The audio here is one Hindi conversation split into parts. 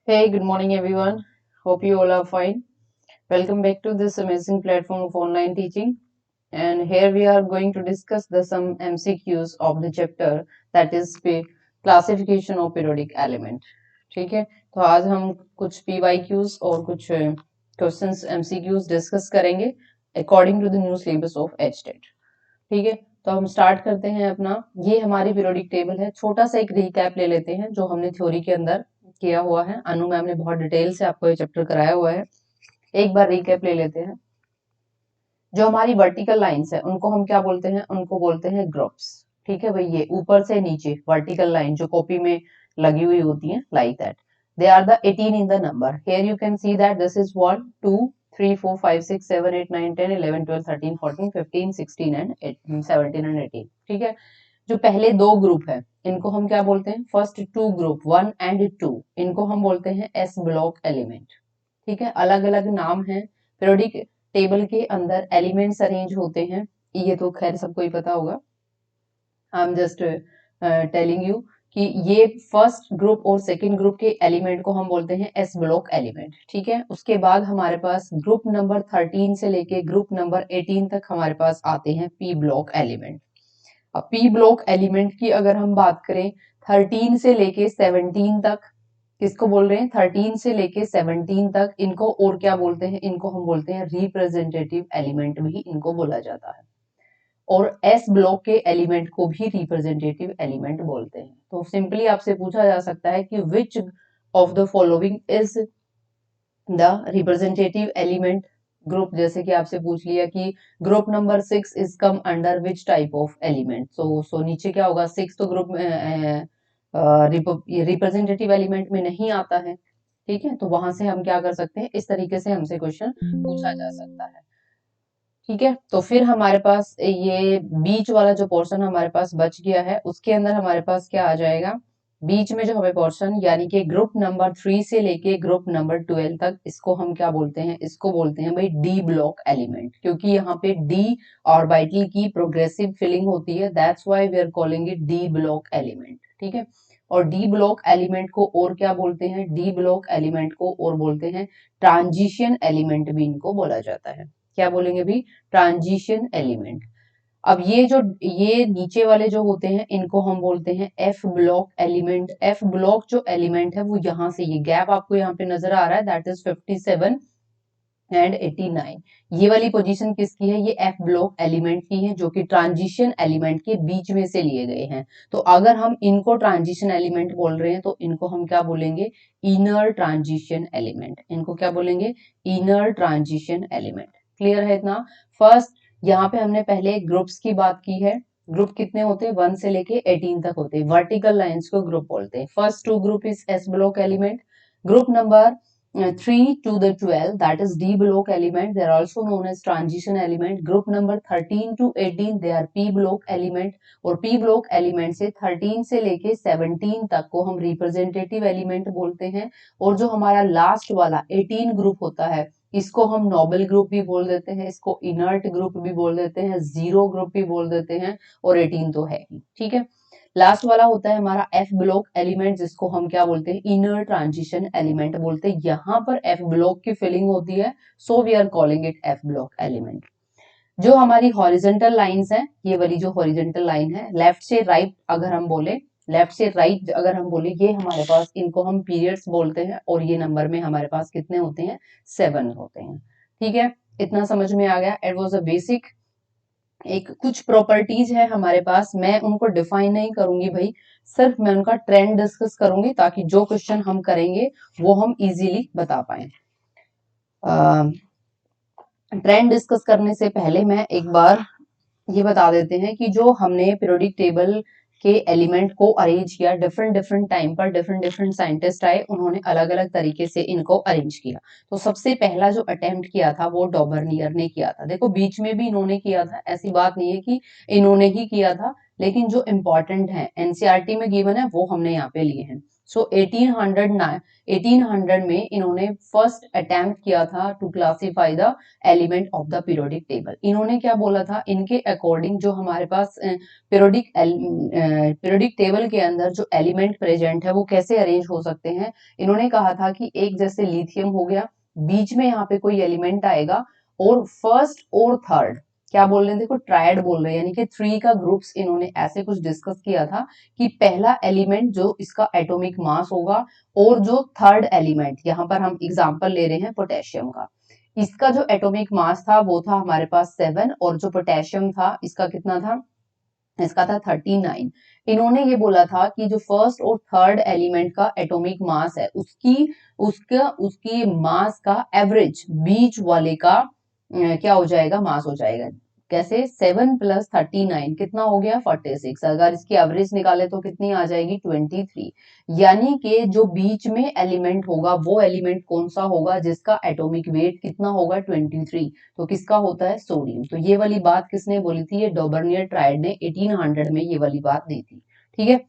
Hey, good morning everyone. Hope you all are fine. Welcome back to this amazing platform of online teaching. And here we are going to discuss the some MCQs of the chapter that is classification of periodic element. ठीक है, तो आज हम कुछ PYQs और कुछ क्वेश्चंस MCQs डिस्कस करेंगे according to the new syllabus of HTET. ठीक है, तो हम स्टार्ट करते हैं अपना। ये हमारी पीरियोडिक टेबल है। छोटा सा एक रिकैप ले लेते हैं जो हमने थ्योरी के अंदर किया हुआ है। अनु मैम ने बहुत डिटेल से आपको ये चैप्टर कराया हुआ है। एक बार रिकैप ले लेते हैं। जो हमारी वर्टिकल लाइंस है उनको हम क्या बोलते हैं? उनको बोलते हैं ग्रुप्स। ठीक है भाई, ये ऊपर से नीचे वर्टिकल लाइन जो कॉपी में लगी हुई होती है, like that they are the 18 in the number. Here you can see that this is 1 2 3 4 5 6 7 8 9 10 11 12 13 14 15 16 and 17 and 18। ठीक है, जो पहले दो ग्रुप है इनको हम क्या बोलते हैं? फर्स्ट टू ग्रुप 1 एंड 2 इनको हम बोलते हैं एस ब्लॉक एलिमेंट। ठीक है, अलग अलग नाम है। पीरियोडिक टेबल के अंदर एलिमेंट्स अरेंज होते हैं, ये तो खैर सबको ही पता होगा। I am just telling you कि ये फर्स्ट ग्रुप और सेकंड ग्रुप के एलिमेंट को हम बोलते हैं एस ब्लॉक एलिमेंट। ठीक है, उसके बाद हमारे पास ग्रुप नंबर 13 से लेके ग्रुप नंबर 18 तक हमारे पास आते हैं पी ब्लॉक एलिमेंट। अब पी ब्लॉक एलिमेंट की अगर हम बात करें 13 से लेके 17 तक, किसको बोल रहे हैं? 13 से लेके 17 तक इनको और क्या बोलते हैं? इनको हम बोलते हैं रिप्रेजेंटेटिव एलिमेंट भी इनको बोला जाता है। और एस ब्लॉक के एलिमेंट को भी रिप्रेजेंटेटिव एलिमेंट बोलते हैं। तो सिंपली आपसे पूछा जा सकता है कि which of the following is the representative element group. जैसे कि आपसे पूछ लिया कि group number 6 is come under which type of element. So नीचे क्या होगा? 6 तो ग्रुप रिप्रेजेंटेटिव एलिमेंट में नहीं आता है। ठीक है, तो वहां से हम क्या कर सकते हैं? इस तरीके से हमसे क्वेश्चन पूछा जा सकता है। ठीक है, तो फिर हमारे पास ये बीच वाला जो पोर्शन हमारे पास बच गया है उसके अंदर हमारे पास क्या आ जाएगा? बीच में जो हमें पोर्शन यानी कि ग्रुप नंबर 3 से लेके ग्रुप नंबर 12 तक, इसको हम क्या बोलते हैं? इसको बोलते हैं भाई डी ब्लॉक एलिमेंट, क्योंकि यहाँ पे डी ऑर्बिटल की प्रोग्रेसिव फिलिंग होती है। That's why we are calling it D block element. ठीक है, और डी ब्लॉक एलिमेंट को और क्या बोलते हैं? डी ब्लॉक एलिमेंट को और बोलते हैं ट्रांजिशन एलिमेंट भी इनको बोला जाता है। क्या बोलेंगे भी? Transition element. अब ये नीचे वाले जो होते हैं इनको हम बोलते हैं F block element. F block जो एलिमेंट है वो यहाँ से, ये गैप आपको यहाँ पे नजर आ रहा है, दैट इज 57 एंड 89। ये वाली पोजीशन किसकी है? ये एफ ब्लॉक एलिमेंट की है, जो कि ट्रांजिशन एलिमेंट के बीच में से लिए गए हैं। तो अगर हम इनको ट्रांजिशन एलिमेंट बोल रहे हैं तो इनको हम क्या बोलेंगे? Inner transition element. इनको क्या बोलेंगे? Inner transition element. क्लियर है इतना? फर्स्ट, यहाँ पे हमने पहले ग्रुप्स की बात की है। ग्रुप कितने होते हैं? 1 से लेके 18 तक होते हैं। वर्टिकल लाइंस को ग्रुप बोलते हैं। First two group is S block element. Group number 3 to the 12, that is D block element. They are also known as transition element. Group number 13 to 18, they are P block element. और P block element से 13 से लेके 17 तक को हम representative element बोलते हैं। और जो हमारा लास्ट वाला 18 ग्रुप होता है इसको हम नोबल ग्रुप भी बोल देते हैं, इसको इनर्ट ग्रुप भी बोल देते हैं, जीरो ग्रुप भी बोल देते हैं, और 18 तो है ही। ठीक है, लास्ट वाला होता है हमारा एफ ब्लॉक एलिमेंट, जिसको हम क्या बोलते हैं? इनर ट्रांजिशन एलिमेंट बोलते हैं। यहाँ पर एफ ब्लॉक की फिलिंग होती है, so we are calling it F block element. जो हमारी हॉरिजेंटल लाइंस है, ये वाली जो हॉरिजेंटल लाइन है, लेफ्ट से राइट अगर हम बोले, लेफ्ट से राइट अगर हम बोले, ये हमारे पास, इनको हम पीरियड्स बोलते हैं। और ये नंबर में हमारे पास कितने होते हैं? 7 होते हैं। ठीक है, इतना समझ में आ गया? It was a basic. एक कुछ प्रॉपर्टीज है हमारे पास, मैं उनको डिफाइन नहीं करूंगी भाई, सिर्फ मैं उनका ट्रेंड डिस्कस करूंगी ताकि जो क्वेश्चन हम करेंगे वो हम इजीली बता पाए। ट्रेंड डिस्कस करने से पहले मैं एक बार ये बता देते हैं कि जो हमने पीरियोडिक टेबल के एलिमेंट को अरेंज किया, डिफरेंट डिफरेंट टाइम पर डिफरेंट डिफरेंट साइंटिस्ट आए, उन्होंने अलग अलग तरीके से इनको अरेंज किया। तो सबसे पहला जो अटेम्प्ट किया था वो डॉबर्नियर ने किया था। देखो बीच में भी इन्होंने किया था, ऐसी बात नहीं है कि इन्होंने ही किया था, लेकिन जो इम्पोर्टेंट है एनसीईआरटी में गिवन है वो हमने यहाँ पे लिए हैं। सो 1800 में इन्होंने फर्स्ट अटेम्प्ट किया था to classify the element of the periodic table. इन्होंने क्या बोला था, इनके अकॉर्डिंग जो हमारे पास पीरियोडिक टेबल के अंदर जो एलिमेंट प्रेजेंट है वो कैसे अरेंज हो सकते हैं। इन्होंने कहा था कि एक जैसे लिथियम हो गया, बीच में यहाँ पे कोई एलिमेंट आएगा, और फर्स्ट और थर्ड क्या बोल रहे हैं, देखो ट्रायड बोल रहे हैं, यानी कि 3 का ग्रुप्स इन्होंने ऐसे कुछ डिस्कस किया था कि पहला एलिमेंट जो इसका एटॉमिक मास होगा, और जो थर्ड एलिमेंट, यहाँ पर हम एग्जांपल ले रहे हैं पोटेशियम का, इसका जो एटॉमिक मास था वो था हमारे पास 7, और जो पोटेशियम था इसका कितना था, इसका था 39। इन्होंने ये बोला था कि जो फर्स्ट और थर्ड एलिमेंट का एटॉमिक मास है उसकी मास का एवरेज बीच वाले का क्या हो जाएगा, मास हो जाएगा। कैसे, 7 + 39 कितना हो गया, 46। अगर इसकी एवरेज निकाले तो कितनी आ जाएगी, 23। यानी कि जो बीच में एलिमेंट होगा वो एलिमेंट कौन सा होगा जिसका एटॉमिक वेट कितना होगा, 23। तो किसका होता है, सोडियम। तो ये वाली बात किसने बोली थी, ये डॉबर्नियर ट्रायड ने 1800 में ये वाली बात दी थी। ठीक है।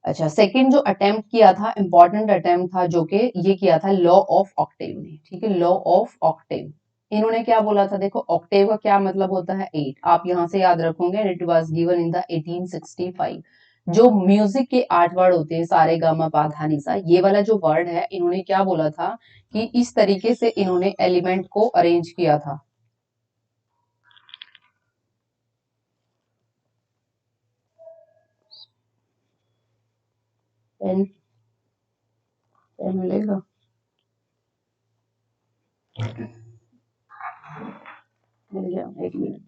अच्छा, सेकंड जो अटेम्प्ट किया था, इंपॉर्टेंट अटेम्प्ट था, जो कि ये किया था लॉ ऑफ ऑक्टेव ने। ठीक है, लॉ ऑफ ऑक्टेव। इन्होंने क्या बोला था, देखो ऑक्टेव का क्या मतलब होता है, 8। आप यहां से याद रखोगे, it was given in the 1865। जो म्यूजिक के 8 वर्ड होते हैं, सारे गामा पा धा नी सा, ये वाला जो वर्ड है, इन्होंने क्या बोला था कि इस तरीके से इन्होंने एलिमेंट को अरेंज किया था। पेन पेन मिलेगा, मिल गया, 1 मिनट।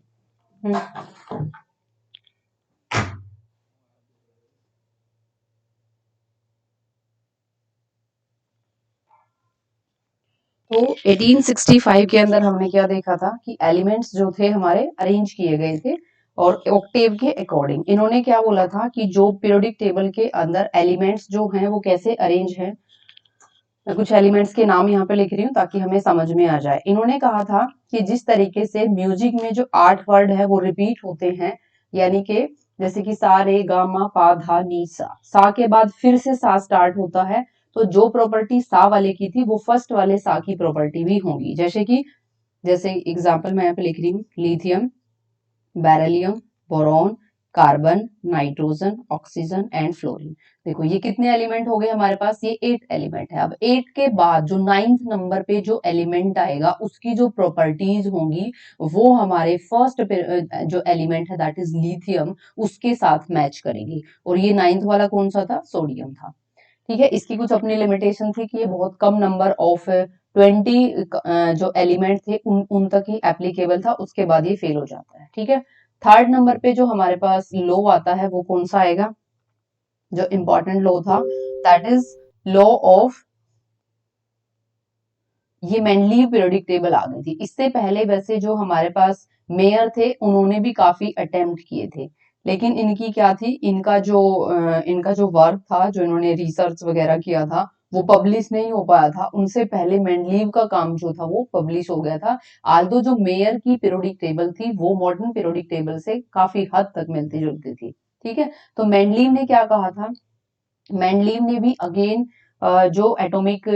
तो 1865 के अंदर हमने क्या देखा था कि एलिमेंट्स जो थे हमारे अरेंज किए गए थे, और ऑक्टेव के अकॉर्डिंग इन्होंने क्या बोला था कि जो पीरियोडिक टेबल के अंदर एलिमेंट्स जो हैं वो कैसे अरेंज हैं। मैं कुछ एलिमेंट्स के नाम यहाँ पे लिख रही हूँ ताकि हमें समझ में आ जाए। इन्होंने कहा था कि जिस तरीके से म्यूजिक में जो 8 वर्ड है वो रिपीट होते हैं, यानी कि जैसे कि सा रे गा मा पा धा नी सा के बाद फिर से सा स्टार्ट होता है, तो जो प्रॉपर्टी सा वाले की थी वो फर्स्ट वाले सा की प्रॉपर्टी भी होंगी। जैसे एग्जाम्पल मैं यहाँ पे लिख रही हूँ, lithium, beryllium, boron, carbon, nitrogen, oxygen and fluorine. देखो ये कितने एलिमेंट हो गए हमारे पास, ये 8 एलिमेंट है। अब 8 के बाद जो 9th नंबर पे जो एलिमेंट आएगा उसकी जो प्रॉपर्टीज होंगी वो हमारे फर्स्ट जो एलिमेंट है दैट इज लिथियम उसके साथ मैच करेगी। और ये 9th वाला कौन सा था, सोडियम था। ठीक है, इसकी कुछ अपनी लिमिटेशन थी कि ये बहुत कम नंबर ऑफ 20 जो एलिमेंट थे उन तक ही एप्लीकेबल था, उसके बाद ये फेल हो जाता है। ठीक है, थर्ड नंबर पे जो हमारे पास लॉ आता है वो कौन सा आएगा, जो इंपॉर्टेंट लॉ था दैट इज लॉ ऑफ, ये मेंडलीव पीरियोडिक टेबल आ गई थी। इससे पहले वैसे जो हमारे पास मेयर थे उन्होंने भी काफी अटेम्प्ट किए थे, लेकिन इनकी क्या थी, इनका जो वर्क था, जो इन्होंने रिसर्च वगैरह किया था वो पब्लिश नहीं हो पाया था। उनसे पहले मेंडलीव का काम जो था वो पब्लिश हो गया था। आल्दो जो मेयर की पीरियोडिक टेबल थी वो मॉडर्न पीरियोडिक टेबल से काफी हद तक मिलती जुलती थी। ठीक है, तो मेंडलीव ने क्या कहा था, मेंडलीव ने भी अगेन जो एटॉमिक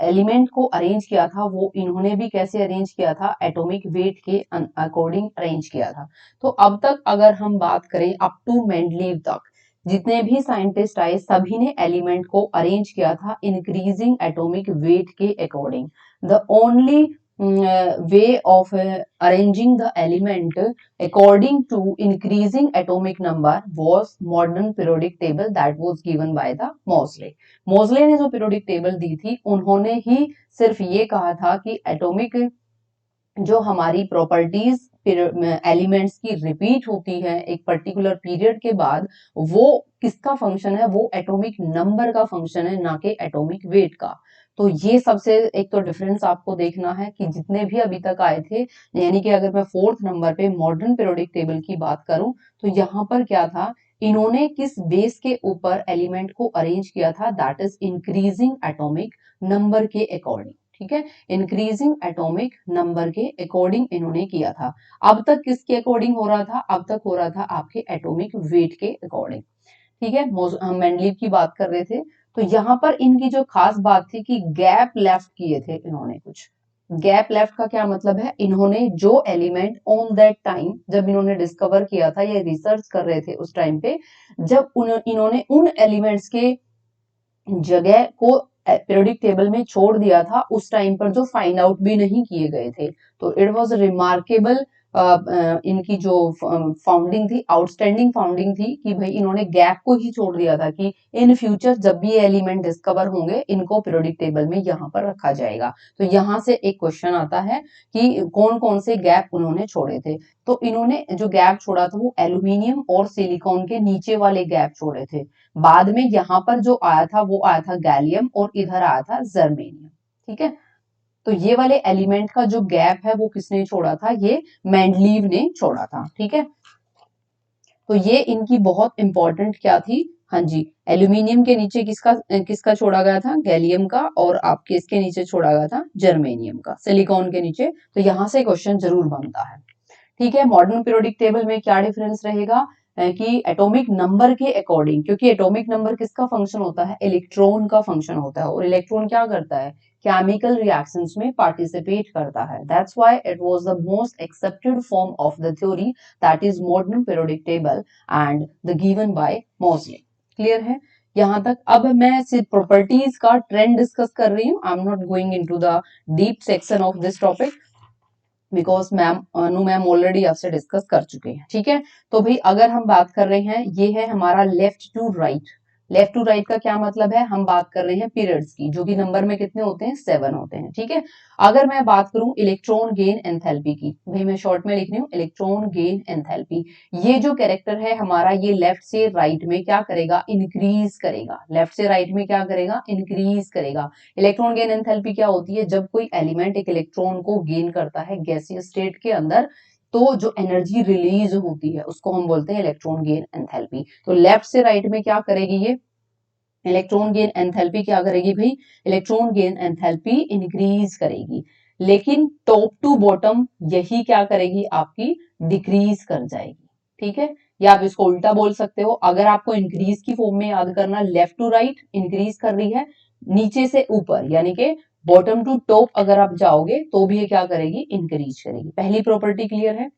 एलिमेंट को अरेंज किया था वो इन्होंने भी कैसे अरेंज किया था, एटॉमिक वेट के अकॉर्डिंग अरेंज किया था। तो अब तक अगर हम बात करें अप टू मेंडलीव तक जितने भी साइंटिस्ट आए सभी ने एलिमेंट को अरेंज किया था इंक्रीजिंग एटॉमिक वेट के according. The only way of arranging the element according to increasing atomic number was modern periodic table that was given by the Moseley. Mosle ने जो periodic table दी थी उन्होंने ही सिर्फ ये कहा था कि एटॉमिक जो हमारी प्रॉपर्टीज एलिमेंट्स की रिपीट होती है एक पर्टिकुलर पीरियड के बाद, वो किसका फंक्शन है, वो एटॉमिक नंबर का फंक्शन है, ना कि एटॉमिक वेट का। तो ये सबसे एक तो डिफरेंस आपको देखना है कि जितने भी अभी तक आए थे, यानी कि अगर मैं 4th नंबर पे मॉडर्न पीरियोडिक टेबल की बात करूं तो यहाँ पर क्या था, इन्होंने किस बेस के ऊपर एलिमेंट को अरेंज किया था, that is increasing atomic number के अकॉर्डिंग। ठीक है, इंक्रीजिंग एटॉमिक नंबर के अकॉर्डिंग इन्होंने किया था। अब तक किसके अकॉर्डिंग हो रहा था, अब तक हो रहा था आपके एटॉमिक वेट के अकॉर्डिंग। ठीक है, हम मेंडलीव की बात कर रहे थे। तो यहाँ पर इनकी जो खास बात थी कि गैप लेफ्ट किए थे इन्होंने कुछ। गैप लेफ्ट का क्या मतलब है, इन्होंने जो एलिमेंट ऑन दैट टाइम जब इन्होंने डिस्कवर किया था, ये रिसर्च कर रहे थे उस टाइम पे, जब इन्होंने उन एलिमेंट्स के जगह को पीरियोडिक टेबल में छोड़ दिया था, उस टाइम पर जो फाइंड आउट भी नहीं किए गए थे। तो इट वाज रिमार्केबल, इनकी जो फाउंडिंग थी, आउटस्टैंडिंग फाउंडिंग थी कि भाई इन्होंने गैप को ही छोड़ दिया था कि इन फ्यूचर जब भी ये एलिमेंट डिस्कवर होंगे, इनको पीरियोडिक टेबल में यहाँ पर रखा जाएगा। तो यहाँ से एक क्वेश्चन आता है कि कौन कौन से गैप उन्होंने छोड़े थे। तो इन्होंने जो गैप छोड़ा था वो एल्यूमिनियम और सिलिकॉन के नीचे वाले गैप छोड़े थे। बाद में यहाँ पर जो आया था वो आया था गैलियम, और इधर आया था जर्मेनियम। ठीक है, तो ये वाले एलिमेंट का जो गैप है वो किसने छोड़ा था, ये मेंडलीव ने छोड़ा था। ठीक है, तो ये इनकी बहुत इंपॉर्टेंट क्या थी, हाँ जी, एल्यूमिनियम के नीचे किसका किसका छोड़ा गया था, गैलियम का, और आपके इसके नीचे छोड़ा गया था जर्मेनियम का, सिलिकॉन के नीचे। तो यहाँ से क्वेश्चन जरूर बनता है। ठीक है, मॉडर्न पीरियोडिक टेबल में क्या डिफरेंस रहेगा कि एटॉमिक नंबर के अकॉर्डिंग, क्योंकि एटॉमिक नंबर किसका फंक्शन होता है, इलेक्ट्रॉन का फंक्शन होता है, और इलेक्ट्रॉन क्या करता है, केमिकल रिएक्शंस में पार्टिसिपेट करता है। That's why it was the most accepted form of the theory, that is modern periodic table and the given by Mosle. Clear है यहाँ तक। अब मैं सिर्फ प्रॉपर्टीज का ट्रेंड डिस्कस कर रही हूँ, I am not going into the deep section of this topic, because ma'am Anu ma'am already आपसे डिस्कस कर चुके हैं। ठीक है, तो भाई अगर हम बात कर रहे हैं, ये है हमारा left to right. Left to right का क्या मतलब है, हम बात कर रहे हैं पीरियड्स की, जो कि नंबर में कितने होते हैं, 7 होते हैं। ठीक है, अगर मैं बात करूं इलेक्ट्रॉन गेन एंथैल्पी की, भाई मैं शॉर्ट में लिख रही हूँ इलेक्ट्रॉन गेन एंथैल्पी, ये जो कैरेक्टर है हमारा, ये लेफ्ट से राइट में क्या करेगा, इंक्रीज करेगा। लेफ्ट से राइट में क्या करेगा, इंक्रीज करेगा। इलेक्ट्रॉन गेन एंथैल्पी क्या होती है, जब कोई एलिमेंट एक इलेक्ट्रॉन को गेन करता है गैसीय स्टेट के अंदर, तो जो एनर्जी रिलीज होती है उसको हम बोलते हैं इलेक्ट्रॉन गेन एंथैल्पी। तो लेफ्ट से राइट में क्या करेगी, ये इलेक्ट्रॉन गेन एंथैल्पी क्या करेगी भाई, इलेक्ट्रॉन गेन एंथैल्पी इंक्रीज करेगी। लेकिन टॉप टू बॉटम यही क्या करेगी, आपकी डिक्रीज कर जाएगी। ठीक है, या आप इसको उल्टा बोल सकते हो, अगर आपको इंक्रीज की फॉर्म में याद करना, लेफ्ट टू राइट इंक्रीज कर रही है, नीचे से ऊपर यानी कि बॉटम टू टॉप अगर आप जाओगे तो भी ये क्या करेगी, इंक्रीज करेगी। पहली प्रॉपर्टी क्लियर है।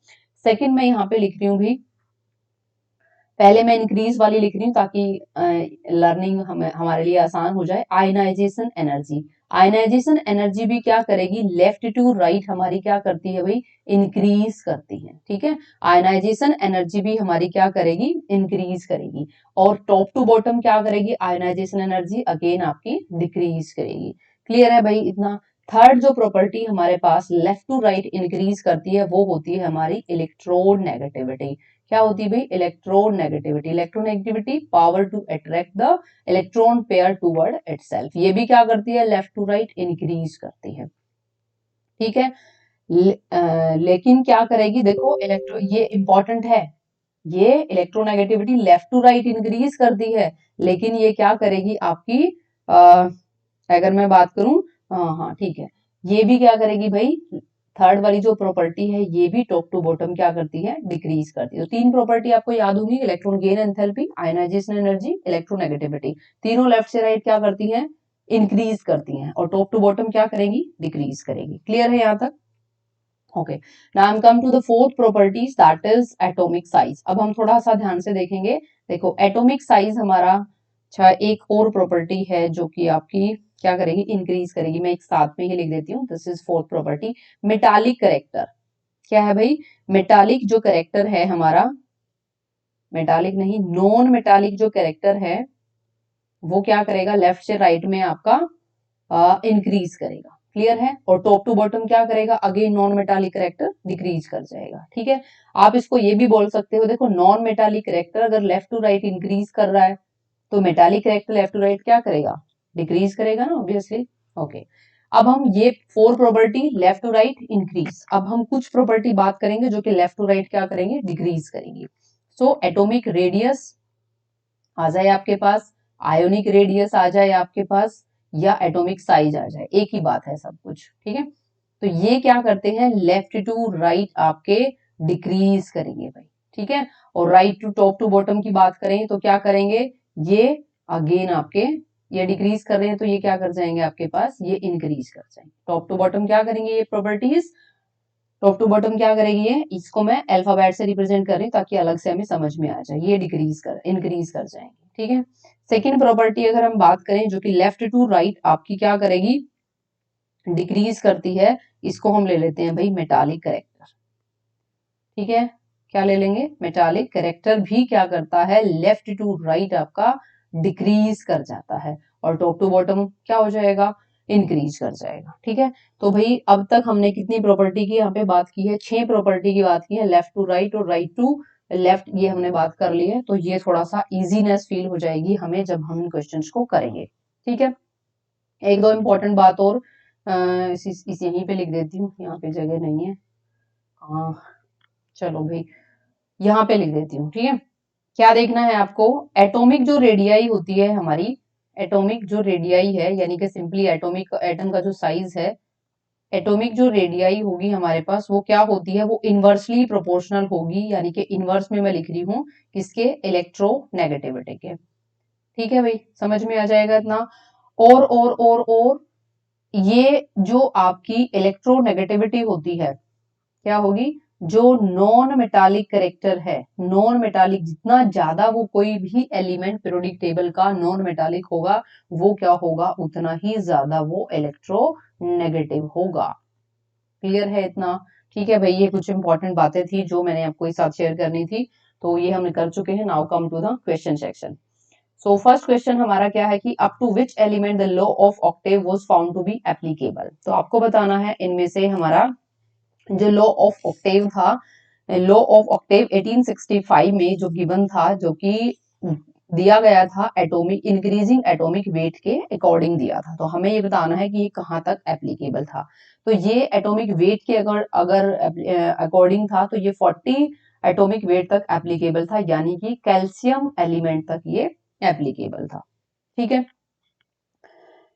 सेकंड मैं यहाँ पे लिख रही हूँ भाई, पहले मैं इंक्रीज वाली लिख रही हूँ ताकि लर्निंग हमारे लिए आसान हो जाए। आयनाइजेशन एनर्जी, आयनाइजेशन एनर्जी भी क्या करेगी, लेफ्ट टू राइट हमारी क्या करती है भाई, इंक्रीज करती है। ठीक है, आयनाइजेशन एनर्जी भी हमारी क्या करेगी, इंक्रीज करेगी। और टॉप टू बॉटम क्या करेगी, आयनाइजेशन एनर्जी अगेन आपकी डिक्रीज करेगी। क्लियर है भाई इतना। थर्ड जो प्रॉपर्टी हमारे पास लेफ्ट टू राइट इंक्रीज करती है, वो होती है हमारी इलेक्ट्रोनेगेटिविटी। क्या होती है भाई, electronegativity. Electronegativity, power to attract the electron pair toward itself, ये भी क्या करती है, लेफ्ट टू राइट इंक्रीज करती है। ठीक है, लेकिन क्या करेगी, देखो ये इंपॉर्टेंट है, ये electronegativity left to right increase करती है, लेकिन ये क्या करेगी आपकी, अगर मैं बात करूं, हाँ हाँ ठीक है, ये भी क्या करेगी भाई, थर्ड वाली जो प्रॉपर्टी है ये भी टॉप टू बॉटम क्या करती है, डिक्रीज करती है। तो तीन प्रॉपर्टी आपको याद होंगी, electron gain enthalpy, ionization energy, electronegativity. तीनों लेफ्ट से राइट क्या करती हैं, इंक्रीज करती हैं, और टॉप टू बॉटम क्या करेगी, डिक्रीज करेगी। क्लियर है यहाँ तक। Okay, now I come to the fourth properties, that is atomic size. अब हम थोड़ा सा ध्यान से देखेंगे। देखो एटॉमिक साइज हमारा, अच्छा एक और प्रॉपर्टी है जो कि आपकी क्या करेगी, इंक्रीज करेगी। मैं एक साथ में ही लिख देती हूँ, this is fourth property. Metallic character, क्या है भाई, मेटालिक जो करेक्टर है हमारा, मेटालिक नहीं नॉन मेटालिक जो करेक्टर है वो क्या करेगा, लेफ्ट से राइट में आपका इंक्रीज करेगा। क्लियर है, और टॉप टू बॉटम क्या करेगा, again non metallic character decrease कर जाएगा। ठीक है, आप इसको ये भी बोल सकते हो, देखो नॉन मेटालिक करेक्टर अगर लेफ्ट टू राइट इंक्रीज कर रहा है, तो metallic character left to right क्या करेगा, डिक्रीज करेगा ना, ऑब्वियसली। ओके, अब हम ये four property left to right increase, अब हम कुछ प्रॉपर्टी बात करेंगे जो कि लेफ्ट टू राइट क्या करेंगे, डिक्रीज करेंगे। सो एटॉमिक रेडियस आ जाए आपके पास, आयोनिक रेडियस आ जाए आपके पास, या एटॉमिक साइज आ जाए, एक ही बात है सब कुछ। ठीक है, तो ये क्या करते हैं, लेफ्ट टू राइट आपके डिक्रीज करेंगे भाई। ठीक है। और right to top to bottom की बात करें तो क्या करेंगे, ये अगेन आपके ये डिक्रीज कर रहे हैं तो ये क्या कर जाएंगे आपके पास, ये इंक्रीज कर जाएंगे। टॉप टू बॉटम क्या करेंगे, ये प्रॉपर्टीज टॉप टू बॉटम क्या करेगी, ये इसको मैं अल्फाबेट से रिप्रेजेंट कर रही हूँ ताकि अलग से हमें समझ में आ जाए, ये डिक्रीज कर इंक्रीज कर जाएंगे, ठीक है। सेकेंड प्रॉपर्टी अगर हम बात करें जो कि लेफ्ट टू राइट आपकी क्या करेगी, डिक्रीज करती है, इसको हम ले लेते हैं भाई मेटालिक करेक्टर, ठीक है। क्या ले लेंगे, मेटालिक करेक्टर भी क्या करता है, लेफ्ट टू राइट आपका डिक्रीज कर जाता है और टॉप टू बॉटम क्या हो जाएगा, इंक्रीज कर जाएगा, ठीक है। तो भाई अब तक हमने कितनी प्रॉपर्टी की यहाँ पे बात की है, 6 प्रॉपर्टी की बात की है, लेफ्ट टू राइट और राइट टू लेफ्ट, ये हमने बात कर ली है। तो ये थोड़ा सा इजीनेस फील हो जाएगी हमें जब हम इन क्वेश्चंस को करेंगे, ठीक है। एक दो इंपॉर्टेंट बात और इस यहीं पे लिख देती हूँ, यहाँ पे जगह नहीं है, हाँ चलो भाई यहाँ पे लिख देती हूँ, ठीक है। क्या देखना है आपको, एटॉमिक जो रेडियाई होती है हमारी, एटॉमिक जो रेडियाई है यानी कि सिंपली एटॉमिक एटम का जो साइज है, एटॉमिक जो रेडियाई होगी हमारे पास वो क्या होती है, वो इनवर्सली प्रोपोर्शनल होगी, यानी कि इनवर्स में मैं लिख रही हूँ किसके, इलेक्ट्रोनेगेटिविटी के, ठीक है भाई, समझ में आ जाएगा इतना। और ये जो आपकी इलेक्ट्रोनेगेटिविटी होती है क्या होगी, जो नॉन मेटालिक करेक्टर है, नॉन मेटालिक जितना ज्यादा वो कोई भी एलिमेंट पीरियोडिक टेबल का नॉन मेटालिक होगा वो क्या होगा, उतना ही ज्यादा वो इलेक्ट्रोनेगेटिव होगा। क्लियर है इतना, ठीक है भाई। ये कुछ इंपॉर्टेंट बातें थी जो मैंने आपको इस साथ शेयर करनी थी, तो ये हम कर चुके हैं। Now come to the question section. So first question हमारा क्या है कि up to which element the law of octave was found to be applicable. तो आपको बताना है इनमें से हमारा जो लॉ ऑफ ऑक्टेव था, लॉ ऑफ ऑक्टेव 1865 में जो गिवन था, जो कि दिया गया था एटॉमिक इंक्रीजिंग एटॉमिक वेट के अकॉर्डिंग दिया था। तो हमें ये बताना है कि ये कहाँ तक एप्लीकेबल था। तो ये एटॉमिक वेट के अगर अगर अकॉर्डिंग था तो ये 40 एटॉमिक वेट तक एप्लीकेबल था, यानी कि कैल्शियम एलिमेंट तक ये एप्लीकेबल था, ठीक है।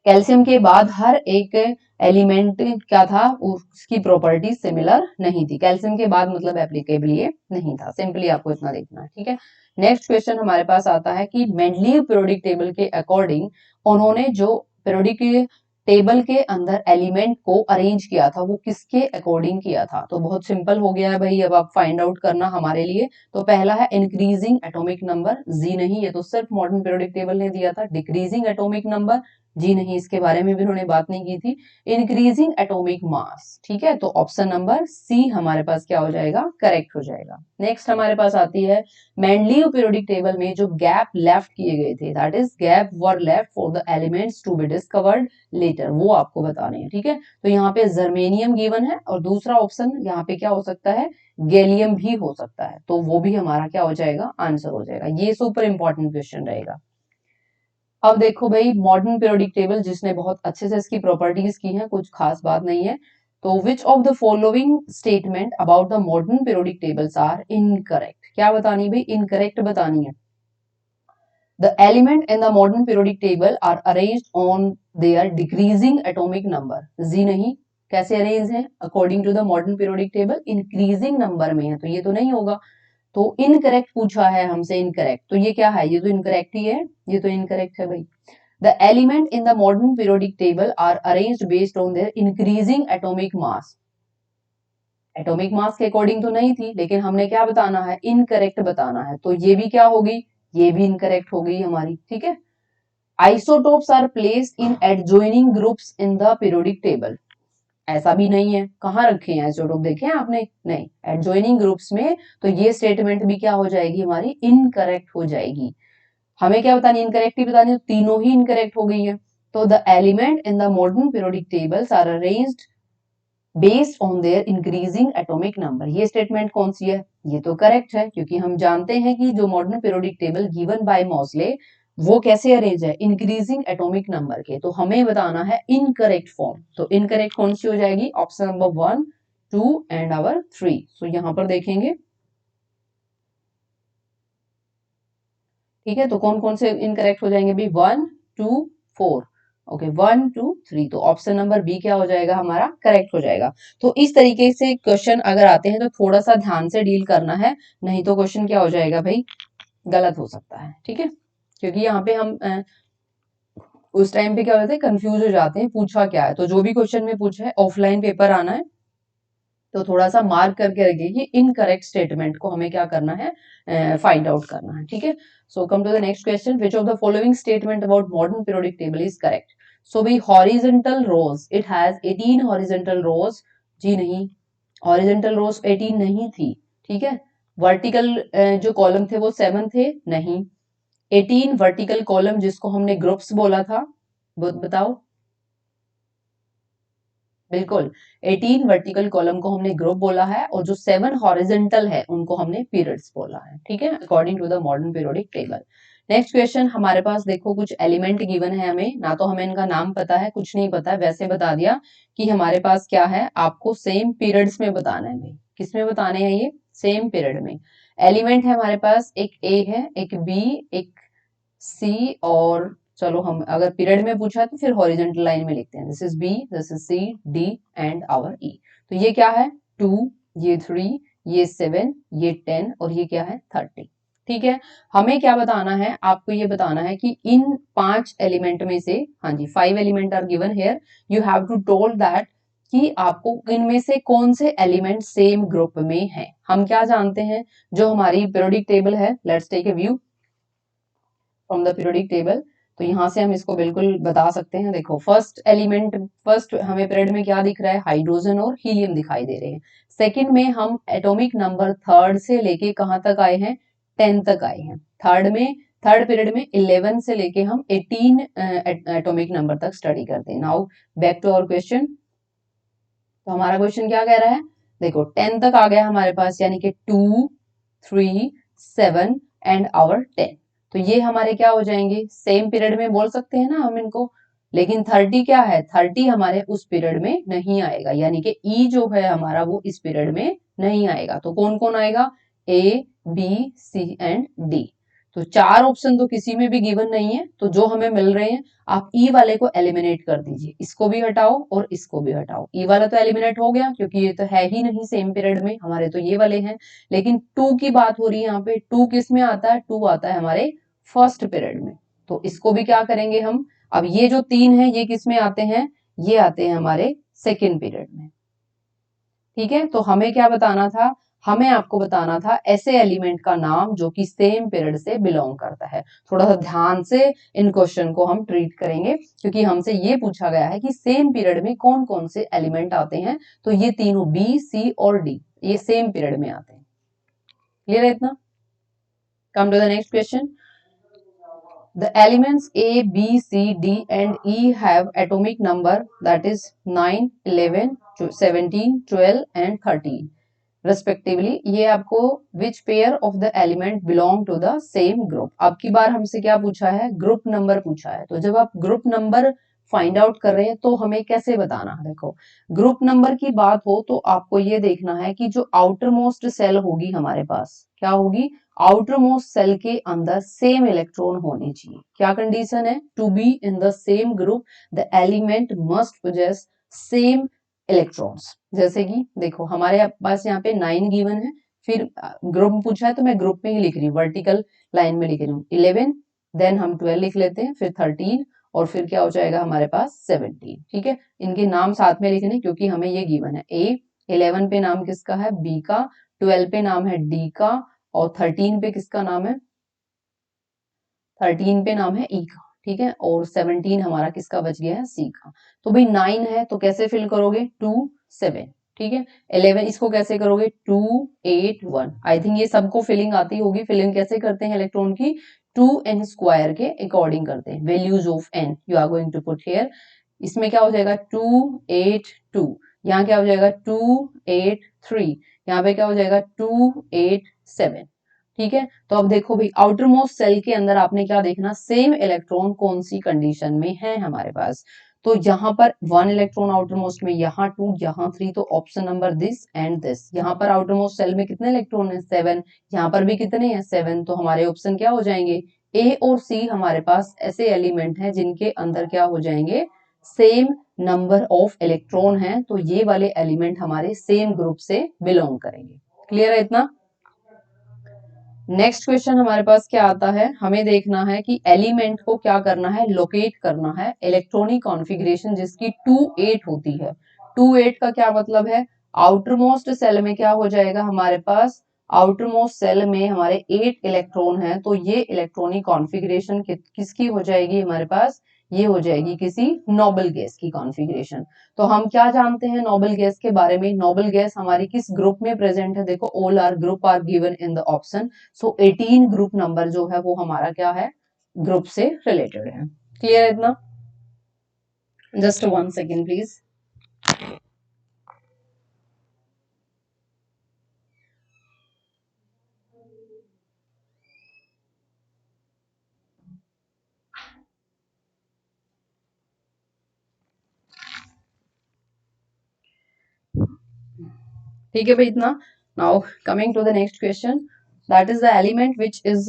कैल्शियम के बाद हर एक एलिमेंट क्या था, उसकी प्रॉपर्टी सिमिलर नहीं थी, कैल्शियम के बाद मतलब एप्लीकेबल ये नहीं था, सिंपली आपको इतना देखना है, ठीक है। नेक्स्ट क्वेश्चन हमारे पास आता है कि मेंडलीव पीरियोडिक टेबल के अकॉर्डिंग उन्होंने जो पीरियोडिक टेबल के अंदर एलिमेंट को अरेंज किया था वो किसके अकॉर्डिंग किया था। तो बहुत सिंपल हो गया है भाई, अब आप फाइंड आउट करना हमारे लिए। तो पहला है इंक्रीजिंग एटॉमिक नंबर, जी नहीं, ये तो सिर्फ मॉडर्न पीरियोडिक टेबल ने दिया था। डिक्रीजिंग एटॉमिक नंबर, जी नहीं, इसके बारे में भी उन्होंने बात नहीं की थी। इंक्रीजिंग एटॉमिक मास, ठीक है, तो ऑप्शन नंबर सी हमारे पास क्या हो जाएगा, करेक्ट हो जाएगा। नेक्स्ट हमारे पास आती है मेंडलीव पीरियोडिक टेबल में जो गैप लेफ्ट किए गए थे, that is gap were left for the elements to be discovered later, वो आपको बताने हैं, ठीक है। तो यहाँ पे जर्मेनियम गिवन है और दूसरा ऑप्शन यहाँ पे क्या हो सकता है, गैलियम भी हो सकता है, तो वो भी हमारा क्या हो जाएगा, आंसर हो जाएगा। ये सुपर इंपॉर्टेंट क्वेश्चन रहेगा। अब देखो भाई मॉडर्न पीरियोडिक टेबल जिसने बहुत अच्छे से इसकी प्रॉपर्टीज की हैं, कुछ खास बात नहीं है। तो which of the following statement about the modern periodic tables are incorrect, क्या बतानी भाई, इनकरेक्ट बतानी है। The element in the modern periodic table are arranged on their decreasing atomic number, जी नहीं, कैसे अरेंज है, according to the modern periodic table increasing number में है, तो ये तो नहीं होगा। तो इनकरेक्ट पूछा है हमसे, इनकरेक्ट, तो ये क्या है, ये तो इनकरेक्ट ही है, ये तो इनकरेक्ट है भाई। The element in the modern periodic table are arranged based on their increasing atomic mass, atomic mass के अकॉर्डिंग तो नहीं थी, लेकिन हमने क्या बताना है, इनकरेक्ट बताना है, तो ये भी क्या होगी, ये भी इनकरेक्ट हो गई हमारी, ठीक है। Isotopes are placed in adjoining groups in the periodic table, ऐसा भी नहीं है, कहाँ रखे हैं आइसोटोप, देखे हैं आपने, नहीं, एडजॉइनिंग ग्रुप्स में, तो ये स्टेटमेंट भी क्या हो जाएगी हमारी, इनकरेक्ट हो जाएगी। हमें क्या बतानी, इनकरेक्ट ही बतानी, तो तीनों ही इनकरेक्ट हो गई है। तो the element in the modern periodic tables are arranged based on their increasing atomic number, ये स्टेटमेंट कौन सी है, ये तो करेक्ट है, क्योंकि हम जानते हैं कि जो modern periodic table given by Mauchly वो कैसे अरेंज है, इंक्रीजिंग एटॉमिक नंबर के, तो हमें बताना है इनकरेक्ट फॉर्म। तो इनकरेक्ट कौन सी हो जाएगी, ऑप्शन नंबर 1, 2 एंड आवर 3। सो यहां पर देखेंगे, ठीक है, तो कौन कौन से इनकरेक्ट हो जाएंगे भी, 1, 2, 4, ओके 1 2 3, तो ऑप्शन नंबर बी क्या हो जाएगा हमारा, करेक्ट हो जाएगा। तो इस तरीके से क्वेश्चन अगर आते हैं तो थोड़ा सा ध्यान से डील करना है, नहीं तो क्वेश्चन क्या हो जाएगा भाई, गलत हो सकता है, ठीक है। क्योंकि यहाँ पे हम उस टाइम पे क्या होता है, कंफ्यूज हो जाते हैं पूछा क्या है। तो जो भी क्वेश्चन में पूछा है, ऑफलाइन पेपर आना है तो थोड़ा सा मार्क करके रखिए कि इनकरेक्ट स्टेटमेंट को हमें क्या करना है, फाइंड आउट करना है, ठीक है। So come to the next question, which of the following statement about modern periodic table is correct. So भाई horizontal rows, it has 18 horizontal rows, जी नहीं, हॉरिजेंटल रोज 18 नहीं थी, ठीक है। वर्टिकल जो कॉलम थे वो 7 थे, नहीं। 18 वर्टिकल कॉलम जिसको हमने ग्रुप्स बोला था, बताओ, बिल्कुल 18 वर्टिकल कॉलम को हमने ग्रुप बोला है, और जो 7 हॉरिजेंटल है उनको हमने पीरियड्स बोला है, ठीक है, according to the modern periodic table. Next question हमारे पास देखो, कुछ एलिमेंट गिवन है हमें, ना तो हमें इनका नाम पता है, कुछ नहीं पता है, वैसे बता दिया कि हमारे पास क्या है, आपको सेम पीरियड्स में बताना है भाई। किस में बताने हैं ये, सेम पीरियड में। एलिमेंट है हमारे पास, एक ए है, एक बी, एक सी, और चलो हम अगर पीरियड में पूछा है तो फिर हॉरिजेंटल लाइन में लिखते हैं, this is B, this is C, D and our E. तो ये क्या है, 2, ये 3, ये 7, ये 10 और ये क्या है 30, ठीक है। हमें क्या बताना है, आपको ये बताना है कि इन 5 एलिमेंट में से, हाँ जी 5 element are given here, you have to told that कि आपको इनमें से कौन से एलिमेंट सेम ग्रुप में है। हम क्या जानते हैं, जो हमारी पीरियोडिक टेबल है, let's take a view from the periodic table. तो यहाँ से हम इसको बिल्कुल बता सकते हैं, देखो फर्स्ट एलिमेंट, फर्स्ट हमें पीरियड में क्या दिख रहा है, हाइड्रोजन और हीलियम दिखाई दे रहे हैं। सेकंड में हम एटॉमिक नंबर थर्ड से लेके कहाँ तक आए हैं, 10 तक आए हैं। थर्ड पीरियड में 11 से लेके हम 18 एटॉमिक नंबर तक स्टडी करते हैं। Now back to our question. तो हमारा क्वेश्चन क्या कह रहा है, देखो 10 तक आ गया हमारे पास, यानी कि 2 3 7 एंड आवर 10। तो ये हमारे क्या हो जाएंगे, सेम पीरियड में बोल सकते हैं ना हम इनको। लेकिन 30 क्या है, 30 हमारे उस पीरियड में नहीं आएगा, यानी कि ई जो है हमारा वो इस पीरियड में नहीं आएगा। तो कौन कौन आएगा, A B C and D. तो 4 ऑप्शन तो किसी में भी गिवन नहीं है, तो जो हमें मिल रहे हैं, आप ई वाले को एलिमिनेट कर दीजिए, इसको भी हटाओ और इसको भी हटाओ। ई वाला तो एलिमिनेट हो गया क्योंकि ये तो है ही नहीं सेम पीरियड में, हमारे तो ये वाले हैं। लेकिन 2 की बात हो रही है यहाँ पे, 2 किस में आता है, 2 आता है हमारे फर्स्ट पीरियड में। तो इसको भी क्या करेंगे हम, अब ये जो 3 है ये किस में आते हैं, ये आते हैं हमारे सेकेंड पीरियड में, ठीक है। तो हमें क्या बताना था, हमें आपको बताना था ऐसे एलिमेंट का नाम जो कि सेम पीरियड से बिलोंग करता है। थोड़ा सा ध्यान से इन क्वेश्चन को हम ट्रीट करेंगे, क्योंकि हमसे ये पूछा गया है कि सेम पीरियड में कौन कौन से एलिमेंट आते हैं। तो ये तीनों बी सी और डी ये सेम पीरियड में आते हैं। क्लियर है इतना। Come to the next question. The elements A, B, C, D and E have atomic number that is 9, 11, 17, 12 and 13 respectively. ये आपको which pair of the element belong to the same group. अब की बार हमसे क्या पूछा है, ग्रुप नंबर पूछा है। तो जब आप ग्रुप नंबर फाइंड आउट कर रहे हैं तो हमें कैसे बताना है, देखो ग्रुप नंबर की बात हो तो आपको ये देखना है कि जो आउटर मोस्ट सेल होगी हमारे पास, क्या होगी, आउटर मोस्ट सेल के अंदर सेम इलेक्ट्रॉन होने चाहिए। क्या कंडीशन है, to be in the same group the element must possess same electrons. जैसे कि देखो हमारे पास यहाँ पे 9 गिवन है, फिर ग्रुप पूछा है तो मैं ग्रुप में ही लिख रही हूँ, वर्टिकल लाइन में लिख रही हूँ 11, देन हम 12 लिख लेते हैं, फिर 13 और फिर क्या हो जाएगा हमारे पास 17, ठीक है। इनके नाम साथ में लिखने क्योंकि हमें ये गिवन है। ए 11 पे नाम किसका है, बी का, 12 पे नाम है डी का, और 13 पे किसका नाम है, 13 पे नाम है ई का, ठीक है। और 17 हमारा किसका बच गया है, सी का। तो भाई 9 है तो कैसे फिल करोगे, 2 7, ठीक है। 11 इसको कैसे करोगे, 2 8 1। आई थिंक ये सबको फिलिंग आती होगी। फिलिंग कैसे करते हैं इलेक्ट्रॉन की, 2n स्क्वायर के अकॉर्डिंग करते हैं। Values of n you are going to put here. इसमें क्या हो जाएगा 2 8 2, यहाँ क्या हो जाएगा 2 8 3, यहाँ पे क्या हो जाएगा 2 8 7, ठीक है। तो अब देखो भाई आउटर मोस्ट सेल के अंदर आपने क्या देखना, सेम इलेक्ट्रॉन कौन सी कंडीशन में है हमारे पास। तो यहाँ पर 1 इलेक्ट्रॉन आउटर मोस्ट में, यहाँ 2, यहाँ 3, तो option number this and this. यहाँ पर आउटर मोस्ट सेल में कितने इलेक्ट्रॉन है, 7, यहाँ पर भी कितने हैं 7, तो हमारे ऑप्शन क्या हो जाएंगे, ए और सी हमारे पास ऐसे एलिमेंट हैं जिनके अंदर क्या हो जाएंगे, सेम नंबर ऑफ इलेक्ट्रॉन हैं, तो ये वाले एलिमेंट हमारे सेम ग्रुप से बिलोंग करेंगे। क्लियर है इतना? नेक्स्ट क्वेश्चन हमारे पास क्या आता है, हमें देखना है कि एलिमेंट को क्या करना है, लोकेट करना है। इलेक्ट्रॉनिक कॉन्फ़िगरेशन जिसकी 2-8 होती है। 2-8 का क्या मतलब है, आउटर मोस्ट सेल में क्या हो जाएगा हमारे पास, आउटर मोस्ट सेल में हमारे 8 इलेक्ट्रॉन हैं, तो ये इलेक्ट्रॉनिक कॉन्फ़िगरेशन किसकी हो जाएगी हमारे पास, ये हो जाएगी किसी नोबल गैस की कॉन्फ़िगरेशन। तो हम क्या जानते हैं नोबल गैस के बारे में, नोबल गैस हमारी किस ग्रुप में प्रेजेंट है, देखो all are group are given in the option, so 18 group number जो है वो हमारा क्या है, ग्रुप से रिलेटेड है। क्लियर है इतना? Just 1 second please. ठीक है भाई इतना। Now coming to the next question, that is the element which is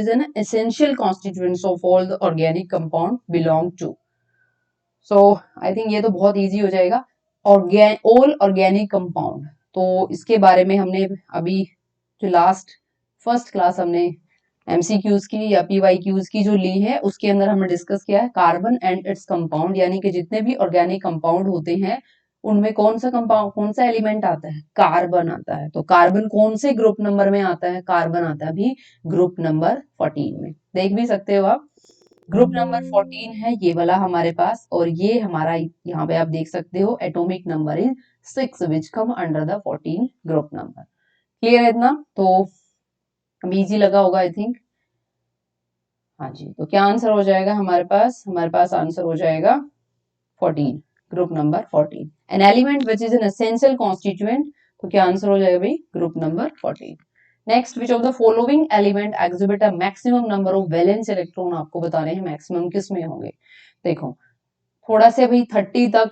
an essential constituents of all the organic compound belong to. So I think ये तो बहुत इजी हो जाएगा। ऑल ऑर्गेनिक कंपाउंड, तो इसके बारे में हमने अभी जो लास्ट फर्स्ट क्लास हमने एमसीक्यूज की या पीवाईक्यूज की जो ली है उसके अंदर हमने डिस्कस किया है कार्बन एंड इट्स कंपाउंड, यानी कि जितने भी ऑर्गेनिक कंपाउंड होते हैं उनमें कौन सा कंपाउंड, कौन सा एलिमेंट आता है, कार्बन आता है। तो कार्बन कौन से ग्रुप नंबर में आता है, कार्बन आता है अभी ग्रुप नंबर 14 में, देख भी सकते हो आप। ग्रुप नंबर 14 है ये वाला हमारे पास, और ये हमारा यहाँ पे आप देख सकते हो atomic number is 6 which come under the 14 group number. Clear है इतना? तो अब इजी लगा होगा आई थिंक। हाँ जी, तो क्या आंसर हो जाएगा हमारे पास आंसर हो जाएगा 14, group number 14, an element which is an essential constituent. तो क्या आंसर हो जाएगा भाई, group number 14। Next, which of the following element exhibit a maximum number of valence electron, आपको बताने हैं मैक्सिमम किस में होंगे। देखो थोड़ा से भाई 30 तक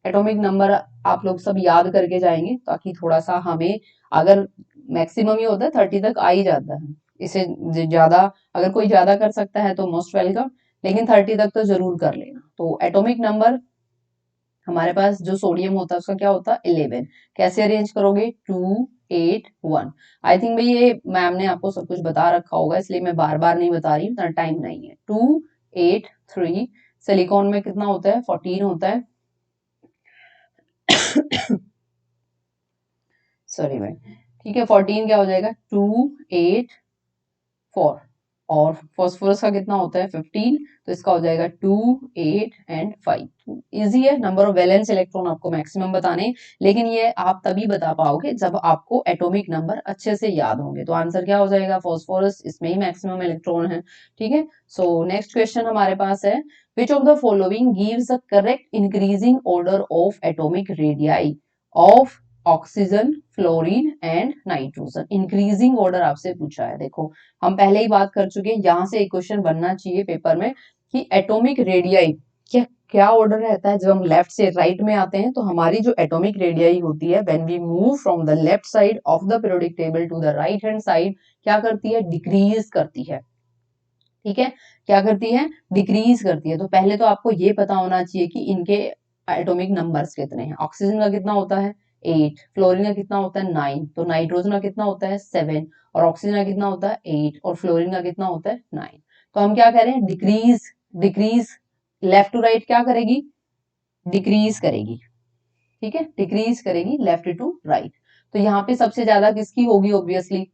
एटॉमिक नंबर आप लोग सब याद करके जाएंगे, ताकि थोड़ा सा हमें, अगर मैक्सिमम ही होता है 30 तक आ ही जाता है, इसे ज्यादा अगर कोई ज्यादा कर सकता है तो मोस्ट वेलकम, लेकिन 30 तक तो जरूर कर लेना। तो एटॉमिक नंबर हमारे पास जो सोडियम होता है उसका क्या होता है 11, कैसे अरेंज करोगे 2-8-1। आई थिंक भाई ये मैम ने आपको सब कुछ बता रखा होगा, इसलिए मैं बार बार नहीं बता रही, इतना टाइम नहीं है। 2-8-3, सिलिकॉन में कितना होता है 14 होता है सॉरी भाई, ठीक है 14 क्या हो जाएगा 2-8-4, और फॉस्फोरस का कितना होता है 15, तो इसका हो जाएगा 2-8-5। इजी है, नंबर ऑफ वैलेंस इलेक्ट्रॉन आपको मैक्सिमम बताने, लेकिन ये आप तभी बता पाओगे जब आपको एटॉमिक नंबर अच्छे से याद होंगे। तो आंसर क्या हो जाएगा फॉस्फोरस, इसमें ही मैक्सिमम इलेक्ट्रॉन है। ठीक है, सो नेक्स्ट क्वेश्चन हमारे पास है, विच of the following gives the correct increasing order of atomic radii of oxygen, fluorine and nitrogen. Increasing order आपसे पूछा है। देखो हम पहले ही बात कर चुके हैं, यहां से एक क्वेश्चन बनना चाहिए पेपर में कि एटॉमिक रेडियाई क्या क्या ऑर्डर रहता है। जब हम लेफ्ट से राइट में आते हैं तो हमारी जो एटॉमिक रेडियाई होती है, when we move from the left side of the periodic table to the right hand side, क्या करती है, डिक्रीज करती है। ठीक है, क्या करती है, डिक्रीज करती है। तो पहले तो आपको ये पता होना चाहिए कि इनके एटॉमिक नंबर्स कितने हैं। ऑक्सीजन का कितना होता है 8, फ्लोरीन का कितना होता है 9, तो नाइट्रोजन का कितना होता है 7, और ऑक्सीजन का कितना होता है 8, और फ्लोरीन का कितना होता है 9। तो हम क्या करें, decrease, decrease left to right क्या करेगी, डिक्रीज करेगी। ठीक है, डिक्रीज करेगी लेफ्ट टू राइट। तो यहाँ पे सबसे ज्यादा किसकी होगी, ऑब्वियसली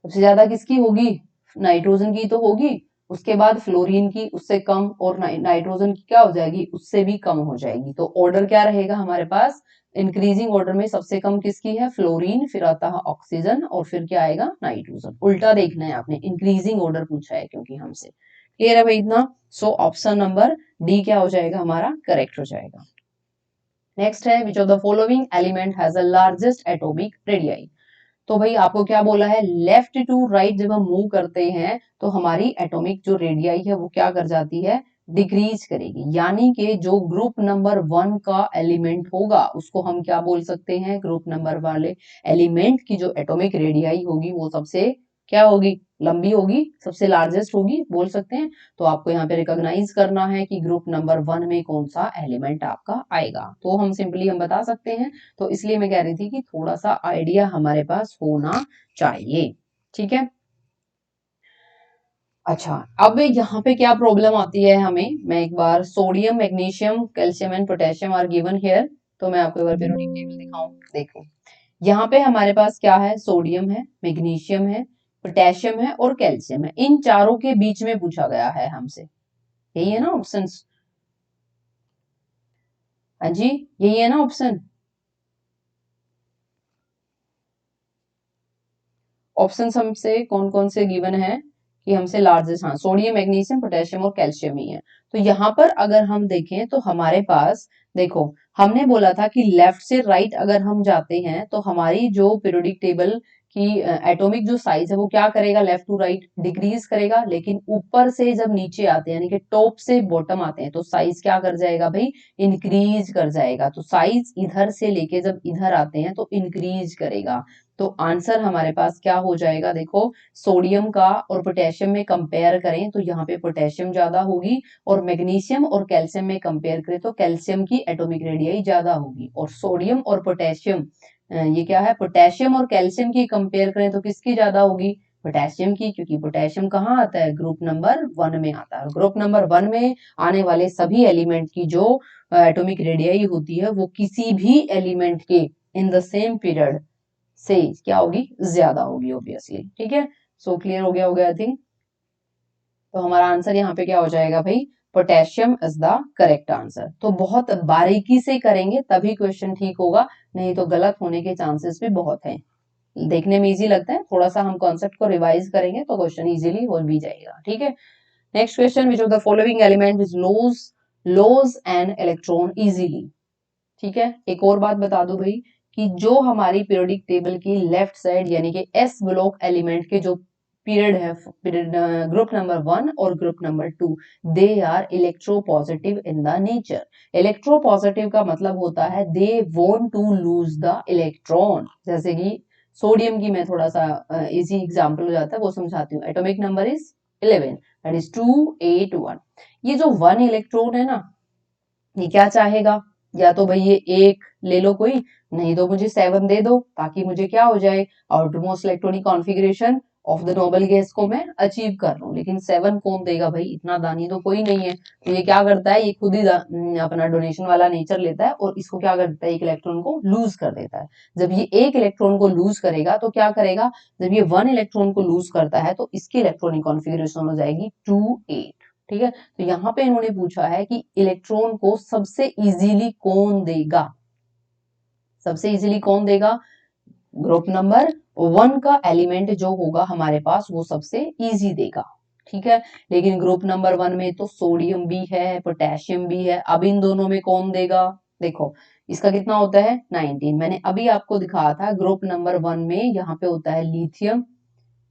सबसे ज्यादा किसकी होगी, नाइट्रोजन की तो होगी, उसके बाद फ्लोरीन की उससे कम, और नाइट्रोजन की क्या हो जाएगी, उससे भी कम हो जाएगी। तो ऑर्डर क्या रहेगा हमारे पास, इंक्रीजिंग ऑर्डर में सबसे कम किसकी है, फ्लोरीन, फिर आता है ऑक्सीजन, और फिर क्या आएगा नाइट्रोजन। उल्टा देखना है आपने, इंक्रीजिंग ऑर्डर पूछा है क्योंकि हमसे। क्लियर है भाई इतना? सो ऑप्शन नंबर डी क्या हो जाएगा हमारा, करेक्ट हो जाएगा। नेक्स्ट है, विच of the following element has the largest atomic radii. तो भाई आपको क्या बोला है, लेफ्ट टू राइट जब हम मूव करते हैं तो हमारी एटॉमिक जो रेडियाई है वो क्या कर जाती है, डिक्रीज करेगी। यानी कि जो ग्रुप नंबर 1 का एलिमेंट होगा उसको हम क्या बोल सकते हैं, ग्रुप नंबर वाले एलिमेंट की जो एटॉमिक रेडियाई होगी वो सबसे क्या होगी, लंबी होगी, सबसे लार्जेस्ट होगी बोल सकते हैं। तो आपको यहाँ पे रिकॉग्नाइज करना है कि ग्रुप नंबर 1 में कौन सा एलिमेंट आपका आएगा, तो हम सिंपली हम बता सकते हैं। तो इसलिए मैं कह रही थी कि थोड़ा सा आइडिया हमारे पास होना चाहिए, ठीक है। अच्छा, अब यहाँ पे क्या प्रॉब्लम आती है हमें, मैं एक बार sodium, magnesium, calcium and potassium are given here, तो मैं आपको एक बार पीरियोडिक टेबल दिखाऊं। देखो यहाँ पे हमारे पास क्या है, सोडियम है, मैग्नीशियम है, पोटेशियम है और कैल्शियम है। इन चारों के बीच में पूछा गया है हमसे, यही है ना ऑप्शन। हाँ जी, यही है ना ऑप्शन। ऑप्शन हमसे कौन कौन से गिवन है कि हमसे लार्जेस्ट, हाँ सोडियम, मैग्नीशियम, पोटेशियम और कैल्शियम ही है। तो यहाँ पर अगर हम देखें तो हमारे पास, देखो हमने बोला था कि लेफ्ट से राइट अगर हम जाते हैं तो हमारी जो पीरियोडिक टेबल की एटॉमिक जो साइज है वो क्या करेगा, लेफ्ट टू राइट डिक्रीज करेगा। लेकिन ऊपर से जब नीचे आते हैं यानी कि टॉप से बॉटम आते हैं तो साइज क्या कर जाएगा भाई, इंक्रीज कर जाएगा। तो साइज इधर से लेके जब इधर आते हैं तो इंक्रीज करेगा। तो आंसर हमारे पास क्या हो जाएगा, देखो सोडियम का और पोटेशियम में कंपेयर करें तो यहाँ पे पोटेशियम ज्यादा होगी, और मैग्नीशियम और कैल्शियम में कंपेयर करें तो कैल्शियम की एटॉमिक रेडियस ज्यादा होगी। और सोडियम और पोटेशियम, ये क्या है, पोटेशियम और कैल्शियम की कंपेयर करें तो किसकी ज्यादा होगी, पोटेशियम की, क्योंकि पोटेशियम कहाँ आता है, ग्रुप नंबर 1 में आता है। ग्रुप नंबर 1 में आने वाले सभी एलिमेंट की जो एटॉमिक रेडियस होती है वो किसी भी एलिमेंट के इन द सेम पीरियड से क्या होगी, ज्यादा होगी ऑब्वियसली, ठीक है। सो क्लियर हो गया होगा आई थिंक। तो हमारा आंसर यहाँ पे क्या हो जाएगा भाई, potassium is the correct answer. तो बहुत बारीकी से करेंगे तभी क्वेश्चन ठीक होगा, नहीं तो गलत होने के चांसेस भी बहुत हैं। देखने में इजी लगता है, थोड़ा सा हम कॉन्सेप्ट को रिवाइज करेंगे तो क्वेश्चन इजीली हो भी जाएगा, ठीक है। Next question, which of the following element which lose an electron easily. ठीक है, एक और बात बता दो भाई कि जो हमारी पीरियोडिक टेबल की लेफ्ट साइड यानी कि एस ब्लॉक एलिमेंट के जो पीरियड है, पीरियड ग्रुप नंबर 1 और group number 2, they are electropositive in the nature. Electropositive का मतलब होता है they want to lose the electron. जैसे कि सोडियम की मैं थोड़ा सा इजी एग्जांपल हो जाता है वो समझाती हूँ। Atomic number is 11, that is 281। ये जो 1 इलेक्ट्रॉन है ना, ये क्या चाहेगा, या तो भाई ये एक ले लो कोई, नहीं तो मुझे 7 दे दो ताकि मुझे क्या हो जाए, outermost electronic configuration of the noble gas को मैं अचीव कर लूं। लेकिन 7 कौन देगा भाई, इतना दानी तो कोई नहीं है। तो ये क्या करता है, ये खुद ही अपना डोनेशन वाला नेचर लेता है और इसको क्या करता है, एक इलेक्ट्रॉन को लूज कर देता है। जब ये एक इलेक्ट्रॉन को लूज करेगा तो क्या करेगा, जब ये 1 इलेक्ट्रॉन को लूज करता है तो इसकी इलेक्ट्रॉनिक कॉन्फ़िगरेशन हो जाएगी 2 8। ठीक है, तो यहाँ पे इन्होंने पूछा है कि इलेक्ट्रॉन को सबसे इजीली कौन देगा, सबसे इजीली कौन देगा, ग्रुप नंबर 1 का एलिमेंट जो होगा हमारे पास वो सबसे इजी देगा। ठीक है, लेकिन ग्रुप नंबर 1 में तो सोडियम भी है, पोटेशियम भी है, अब इन दोनों में कौन देगा। देखो इसका कितना होता है 19, मैंने अभी आपको दिखाया था ग्रुप नंबर 1 में यहाँ पे होता है लिथियम।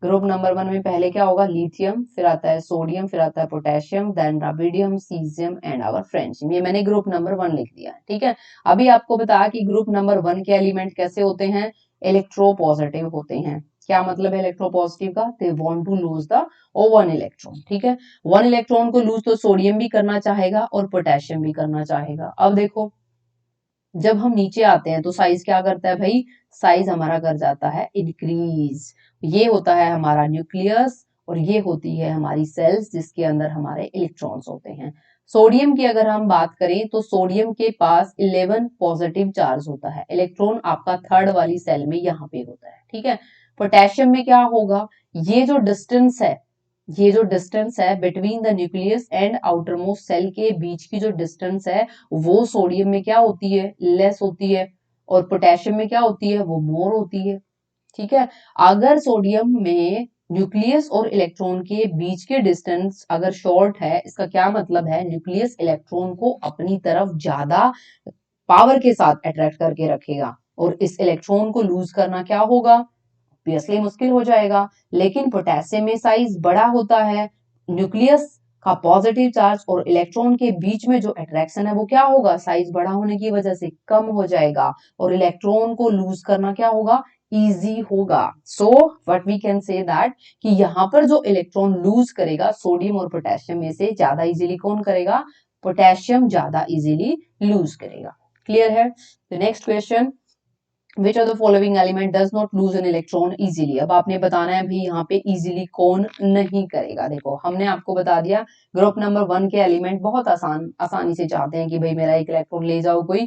ग्रुप नंबर 1 में पहले क्या होगा, लिथियम, फिर आता है सोडियम, फिर आता है potassium, then rubidium, caesium and our francium. ये मैंने ग्रुप नंबर 1 लिख दिया है, ठीक है। अभी आपको बताया कि ग्रुप नंबर 1 के एलिमेंट कैसे होते हैं, इलेक्ट्रोपॉजिटिव होते हैं। क्या मतलब है इलेक्ट्रोपॉजिटिव का, they want to lose the one electron. ठीक है, 1 इलेक्ट्रॉन को लूज तो सोडियम भी करना चाहेगा और पोटेशियम भी करना चाहेगा। अब देखो जब हम नीचे आते हैं तो साइज क्या करता है भाई, साइज हमारा कर जाता है इंक्रीज। ये होता है हमारा न्यूक्लियस और ये होती है हमारी सेल्स जिसके अंदर हमारे इलेक्ट्रॉन्स होते हैं। सोडियम की अगर हम बात करें तो सोडियम के पास 11 पॉजिटिव चार्ज होता है, इलेक्ट्रॉन आपका थर्ड वाली सेल में यहाँ पे होता है। ठीक है, पोटेशियम में क्या होगा, ये जो डिस्टेंस है, ये जो डिस्टेंस है between the nucleus and outer most shell के बीच की जो डिस्टेंस है वो सोडियम में क्या होती है, लेस होती है, और पोटेशियम में क्या होती है, वो मोर होती है। ठीक है, अगर सोडियम में न्यूक्लियस और इलेक्ट्रॉन के बीच के डिस्टेंस अगर शॉर्ट है, इसका क्या मतलब है, न्यूक्लियस इलेक्ट्रॉन को अपनी तरफ ज्यादा पावर के साथ अट्रैक्ट करके रखेगा और इस इलेक्ट्रॉन को लूज करना क्या होगा, ऑब्वियसली मुश्किल हो जाएगा। लेकिन पोटेशियम में साइज बड़ा होता है, न्यूक्लियस का पॉजिटिव चार्ज और इलेक्ट्रॉन के बीच में जो अट्रैक्शन है वो क्या होगा, साइज बड़ा होने की वजह से कम हो जाएगा और इलेक्ट्रॉन को लूज करना क्या होगा, इजी होगा। So what we can say that कि यहाँ पर जो इलेक्ट्रॉन लूज करेगा सोडियम और पोटेशियम में से ज्यादा इजीली कौन करेगा, पोटेशियम ज्यादा इजीली लूज करेगा। क्लियर है। तो next question, which of the following element does not lose N electron easily. अब आपने बताना है भाई यहाँ पे इजीली कौन नहीं करेगा। देखो हमने आपको बता दिया ग्रुप नंबर 1 के एलिमेंट बहुत आसानी से चाहते हैं कि भाई मेरा एक इलेक्ट्रॉन ले जाओ कोई,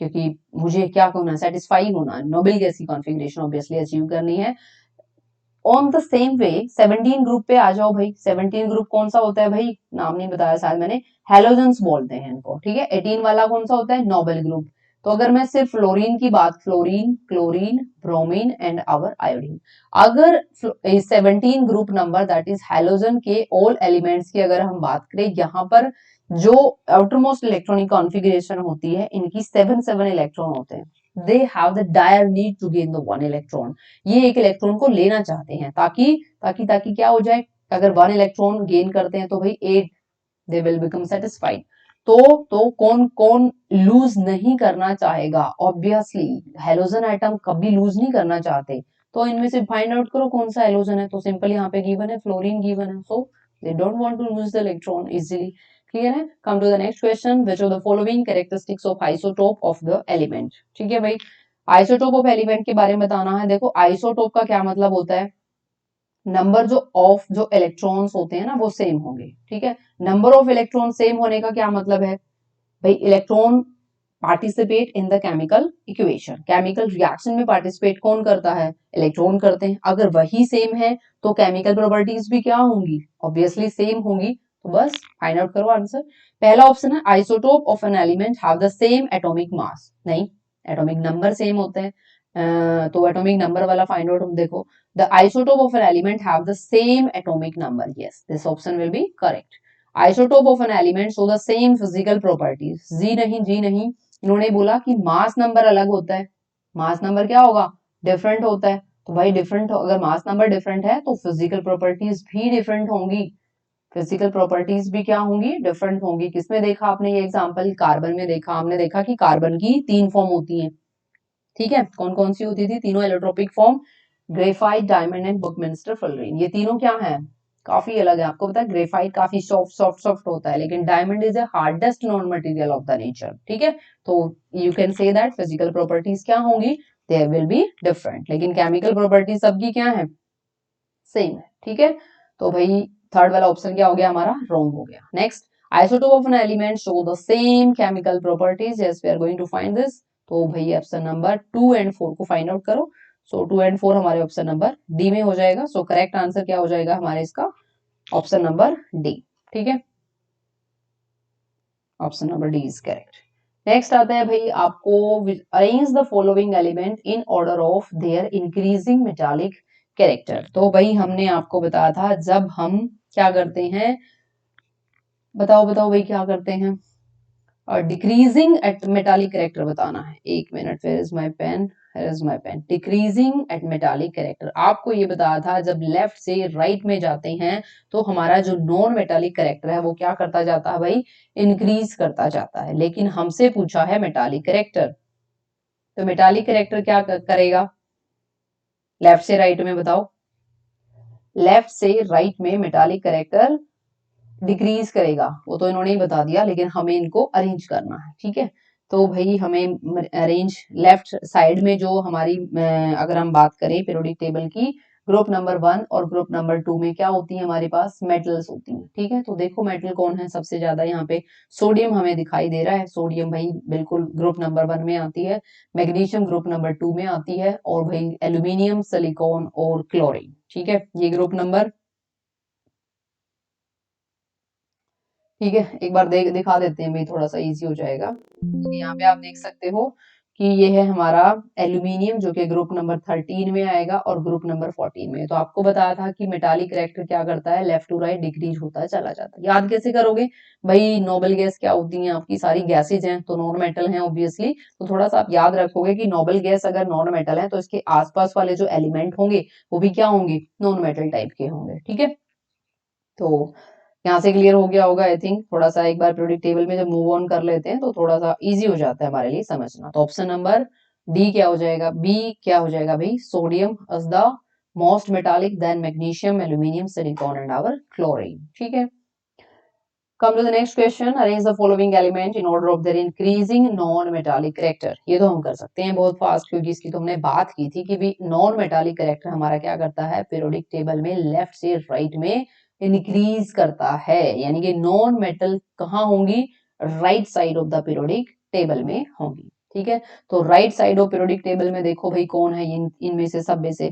क्योंकि मुझे क्या होना है, सेटिस्फाई होना, नोबेल गैस की कॉन्फ़िगरेशन ऑब्वियसली अचीव करनी है। On the same way 17 group पे आ जाओ भाई। 17 ग्रुप कौन सा होता है भाई, नाम नहीं बताया शायद मैंने, हेलोजेंस बोलते हैं इनको, ठीक है। 18 वाला कौन सा होता है, नोबेल ग्रुप। तो अगर मैं सिर्फ फ्लोरीन की बात, fluorine, chlorine, bromine and our iodine, अगर 17 group number that is halogen के ऑल एलिमेंट्स की अगर हम बात करें, यहाँ पर जो आउटरमोस्ट इलेक्ट्रॉनिक कॉन्फ़िगरेशन होती है इनकी 7 इलेक्ट्रॉन होते हैं। They have the dire need to gain the 1 electron. ये एक इलेक्ट्रॉन को लेना चाहते हैं ताकि ताकि ताकि क्या हो जाए, अगर 1 इलेक्ट्रॉन गेन करते हैं तो भाई 8 दे विल बिकम सेटिस्फाइड। तो कौन कौन लूज नहीं करना चाहेगा, ऑब्वियसली हेलोजन एटम कभी लूज नहीं करना चाहते। तो इनमें से फाइंड आउट करो कौन सा हेलोजन है, तो सिंपल यहाँ पे गिवन है फ्लोरीन गिवन है, so they don't want to lose the electron easily. Clear है। Come to the next question, which of the following characteristics of isotope of the element. ठीक है भाई, आइसोटोप ऑफ एलिमेंट के बारे में बताना है। देखो आइसोटोप का क्या मतलब होता है, नंबर जो ऑफ जो इलेक्ट्रॉन्स होते हैं ना वो सेम होंगे, ठीक है। नंबर ऑफ इलेक्ट्रॉन सेम होने का क्या मतलब है भाई, electron participate in the chemical equation, chemical reaction में पार्टिसिपेट कौन करता है, इलेक्ट्रॉन करते हैं। अगर वही सेम है तो केमिकल प्रॉपर्टीज भी क्या होंगी, ऑब्वियसली सेम होंगी। तो बस फाइंड आउट करो आंसर। पहला ऑप्शन है isotope of an element have the same atomic mass, नहीं, एटॉमिक नंबर सेम होते हैं। तो एटॉमिक नंबर वाला फाइंड आउट देखो, the isotope of an element have the same atomic number, yes this option will be correct. Isotope of an element show the same physical properties, जी नहीं, इन्होंने बोला कि मास नंबर अलग होता है, मास नंबर क्या होगा, डिफरेंट होता है। तो भाई डिफरेंट, अगर मास नंबर डिफरेंट है तो फिजिकल प्रॉपर्टीज भी डिफरेंट होंगी, फिजिकल प्रॉपर्टीज भी क्या होंगी, डिफरेंट होंगी। किसमें देखा आपने ये एग्जांपल, कार्बन में देखा, हमने देखा कि कार्बन की 3 फॉर्म होती हैं, ठीक है। कौन कौन सी होती थी, तीनों allotropic form, graphite, diamond and buckminster fullerene. ये तीनों क्या है, काफी अलग है। आपको पता है ग्रेफाइट काफी सॉफ्ट होता है, लेकिन diamond is the hardest non material of the nature, ठीक है। तो you can say that physical properties क्या होंगी, देयर विल बी डिफरेंट, लेकिन केमिकल प्रॉपर्टीज सबकी क्या है, सेम है, ठीक है। तो भाई थर्ड वाला ऑप्शन क्या हो गया हमारा, रॉन्ग हो गया। Next, isotope of an element show the same chemical properties, yes we are going to find this. तो भाई ऑप्शन नंबर 2 एंड 4 को फाइंड आउट करो। सो 2 एंड 4 हमारे ऑप्शन नंबर डी में हो जाएगा। सो करेक्ट आंसर क्या हो जाएगा हमारे इसका, ऑप्शन नंबर डी, ठीक है। Option number D is correct. Next आता है भाई आपको, arrange the following element in order of their increasing metallic character. तो भाई हमने आपको बताया था जब हम क्या करते हैं, बताओ बताओ भाई क्या करते हैं, और डिक्रीजिंग एट मेटालिक कैरेक्टर बताना है। एक minute, where is my pen, here is my pen. Decreasing at metallic character, आपको ये बताया था जब लेफ्ट से राइट में जाते हैं तो हमारा जो नॉन मेटालिक कैरेक्टर है वो क्या करता जाता है भाई, इंक्रीज करता जाता है। लेकिन हमसे पूछा है मेटालिक कैरेक्टर, तो मेटालिक कैरेक्टर क्या करेगा, लेफ्ट से राइट में बताओ, लेफ्ट से राइट में मेटालिक कैरेक्टर डिक्रीज करेगा, वो तो इन्होंने ही बता दिया, लेकिन हमें इनको अरेंज करना है, ठीक है। तो भाई हमें अरेंज, लेफ्ट साइड में जो हमारी अगर हम बात करें पीरियोडिक टेबल की, ग्रुप नंबर 1 और ग्रुप नंबर 2 में क्या होती है हमारे पास, मेटल्स होती हैं, ठीक है। तो देखो मेटल कौन है सबसे ज्यादा, यहाँ पे सोडियम हमें दिखाई दे रहा है, सोडियम भाई बिल्कुल ग्रुप नंबर 1 में आती है, मैग्नीशियम ग्रुप नंबर 2 में आती है, और भाई एल्यूमिनियम, सिलिकॉन और क्लोरीन, ठीक है, ये ग्रुप नंबर, ठीक है। एक बार दिखा देते हैं भाई, थोड़ा सा इजी हो जाएगा। यहाँ पे आप देख सकते हो कि ये है हमारा एल्यूमिनियम जो कि ग्रुप नंबर 13 में आएगा और ग्रुप नंबर 14 में। तो आपको बताया था कि मेटालिक कैरेक्टर क्या करता है, लेफ्ट टू राइट डिक्रीज होता चला जाता है। याद कैसे करोगे भाई, नोबल गैस क्या होती हैं, आपकी सारी गैसेज हैं तो नॉन मेटल हैं ऑब्वियसली। तो थोड़ा सा आप याद रखोगे कि नोबल गैस अगर नॉन मेटल है तो इसके आसपास वाले जो एलिमेंट होंगे वो भी क्या होंगे, नॉन मेटल टाइप के होंगे, ठीक है। तो यहाँ से क्लियर हो गया होगा आई थिंक। थोड़ा सा एक बार पीरियोडिक टेबल में जब मूव ऑन कर लेते हैं तो थोड़ा सा इजी हो जाता है हमारे लिए समझना। तो ऑप्शन नंबर डी क्या हो जाएगा, बी क्या हो जाएगा भाई, sodium is the most metallic then magnesium, aluminium, silicon and our chlorine. ठीक है, Come to the next question. Arrange the following element in order of their increasing non-metallic character. ये तो हम कर सकते हैं बहुत फास्ट, क्योंकि इसकी तो हमने बात की थी कि भी नॉन मेटालिक करेक्टर हमारा क्या करता है, पीरियोडिक टेबल में लेफ्ट से राइट में इंक्रीज करता है, यानी कि नॉन मेटल कहाँ होंगी, right side of the periodic table में होंगी। ठीक है, तो right side of periodic table में देखो भाई कौन है, इनमें से सब में से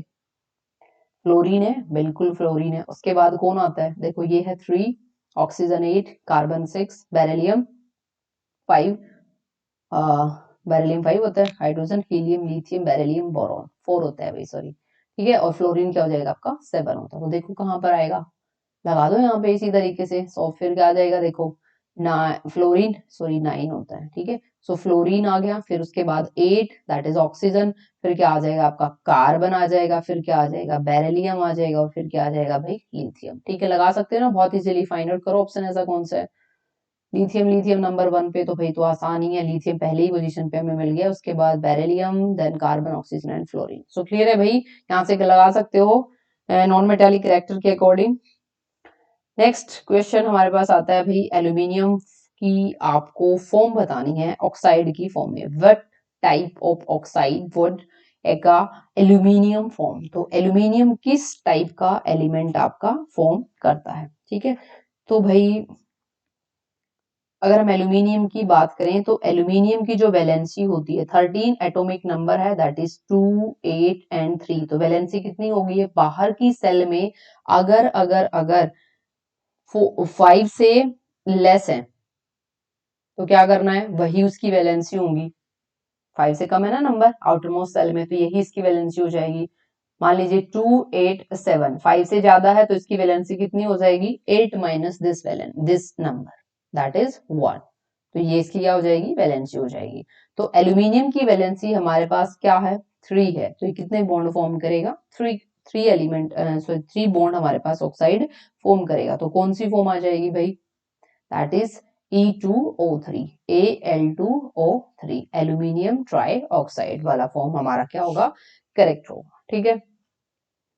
फ्लोरीन है, बिल्कुल फ्लोरीन है। उसके बाद कौन आता है, देखो ये है 3, ऑक्सीजन 8, कार्बन 6, बेरिलियम 5, बेरिलियम 5 होता है, hydrogen, helium, lithium, beryllium, boron 4 होता है भाई, सॉरी। ठीक है, और फ्लोरीन क्या हो जाएगा आपका 7 होता है। तो देखो कहाँ पर आएगा, लगा दो यहाँ पे इसी तरीके से। सो फिर क्या आ जाएगा, देखो ना फ्लोरीन सॉरी 9 होता है। ठीक है, सो फ्लोरीन आ गया, फिर उसके बाद 8 दैट इज ऑक्सीजन, फिर क्या आ जाएगा आपका कार्बन आ जाएगा, फिर क्या आ जाएगा बेरिलियम आ जाएगा, और फिर क्या आ जाएगा भाई लिथियम। ठीक है, लगा सकते हो ना, बहुत इजीली फाइंड आउट करो ऑप्शन ऐसा कौन सा है। लिथियम, लिथियम नंबर 1 पे, तो भाई तो आसान ही है, लिथियम पहले ही पोजीशन पे हमें मिल गया, उसके बाद beryllium, then carbon, oxygen and fluorine. So clear है भाई, यहाँ से लगा सकते हो नॉन मेटालिक कैरेक्टर के अकॉर्डिंग। नेक्स्ट क्वेश्चन हमारे पास आता है भाई, एल्यूमिनियम की आपको फॉर्म बतानी है ऑक्साइड की फॉर्म में। What type of oxide would एक एल्यूमिनियम फॉर्म, तो एल्यूमिनियम किस टाइप का एलिमेंट आपका फॉर्म करता है। ठीक है, तो भाई अगर हम एल्यूमिनियम की बात करें तो एल्यूमिनियम की जो वैलेंसी होती है 13 एटॉमिक नंबर है, दैट इज 2, 8 एंड 3। तो वैलेंसी कितनी होगी है बाहर की सेल में, अगर अगर अगर 5 से लेस है तो क्या करना है, वही उसकी वैलेंसी होगी। 5 से कम है ना नंबर आउटर मोस्ट सेल में, तो यही इसकी वैलेंसी हो जाएगी। मान लीजिए 2, 8, 7, 5 से ज्यादा है तो इसकी वैलेंसी कितनी हो जाएगी, 8 minus this number that is 1। तो ये इसकी क्या हो जाएगी, वैलेंसी हो जाएगी। तो एल्यूमिनियम की वैलेंसी हमारे पास क्या है, 3 है, तो ये कितने बॉन्ड फॉर्म करेगा, 3 एलिमेंट सॉरी 3 बॉन्ड हमारे पास ऑक्साइड फॉर्म करेगा। तो कौन सी फॉर्म आ जाएगी भाई, that is E2O3, Al2O3, aluminium try oxide वाला फॉर्म हमारा क्या होगा, करेक्ट होगा। ठीक है,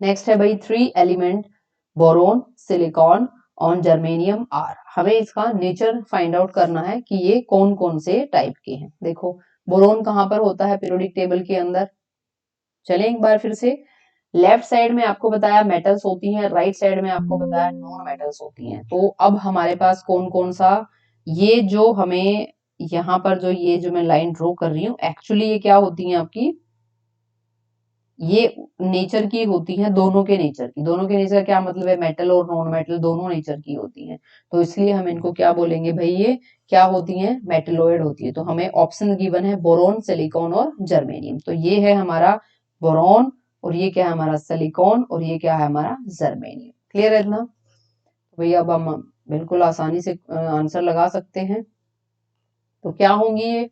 नेक्स्ट है भाई 3 एलिमेंट बोरोन, सिलिकॉन और जर्मेनियम आर। हमें इसका नेचर फाइंड आउट करना है कि ये कौन कौन से टाइप के हैं। देखो बोरोन कहाँ पर होता है पीरियोडिक टेबल के अंदर, चलें एक बार फिर से। लेफ्ट साइड में आपको बताया मेटल्स होती हैं, राइट साइड में आपको बताया नॉन मेटल्स होती हैं। तो अब हमारे पास कौन कौन सा, ये जो हमें यहाँ पर जो ये जो मैं लाइन ड्रॉ कर रही हूँ, एक्चुअली ये क्या होती है आपकी, ये नेचर की होती है, दोनों के नेचर की। दोनों के नेचर क्या मतलब है, मेटल और नॉन मेटल दोनों नेचर की होती हैं, तो इसलिए हम इनको क्या बोलेंगे भाई, ये क्या होती हैं, मेटलोइड होती है। तो हमें ऑप्शन गिवन है बोरोन, सिलिकॉन और जर्मेनियम। तो ये है हमारा बोरोन, और ये क्या है हमारा सिलिकॉन, और ये क्या है हमारा जर्मेनियम। क्लियर है इतना, भैया अब हम बिल्कुल आसानी से आंसर लगा सकते हैं। तो क्या होंगी ये,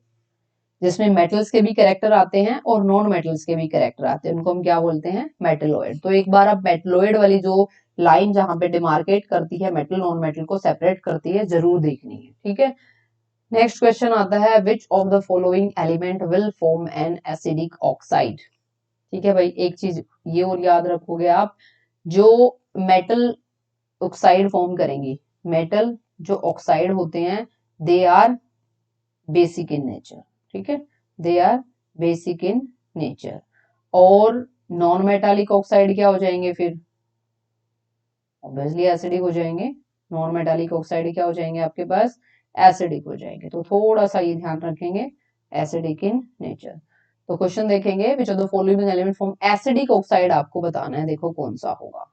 जिसमें मेटल्स के भी कैरेक्टर आते हैं और नॉन मेटल्स के भी कैरेक्टर आते हैं, उनको हम क्या बोलते हैं, मेटलोइड। तो एक बार आप मेटलोइड वाली जो लाइन जहां पे डिमार्केट करती है मेटल नॉन मेटल को सेपरेट करती है, जरूर देखनी है। ठीक है, नेक्स्ट क्वेश्चन आता है, विच of the following element will form an acidic oxide. ठीक है भाई, एक चीज ये और याद रखोगे आप, जो मेटल ऑक्साइड फॉर्म करेंगी, मेटल जो ऑक्साइड होते हैं, they are basic in nature. ठीक है, they are basic in nature. और नॉन मेटालिक ऑक्साइड क्या हो जाएंगे फिर, ऑब्वियसली एसिडिक हो जाएंगे। नॉन मेटालिक ऑक्साइड क्या हो जाएंगे आपके पास, एसिडिक हो जाएंगे। तो थोड़ा सा ये ध्यान रखेंगे, एसिडिक इन नेचर। तो क्वेश्चन देखेंगे, विच of the following element form acidic oxide, आपको बताना है, देखो कौन सा होगा।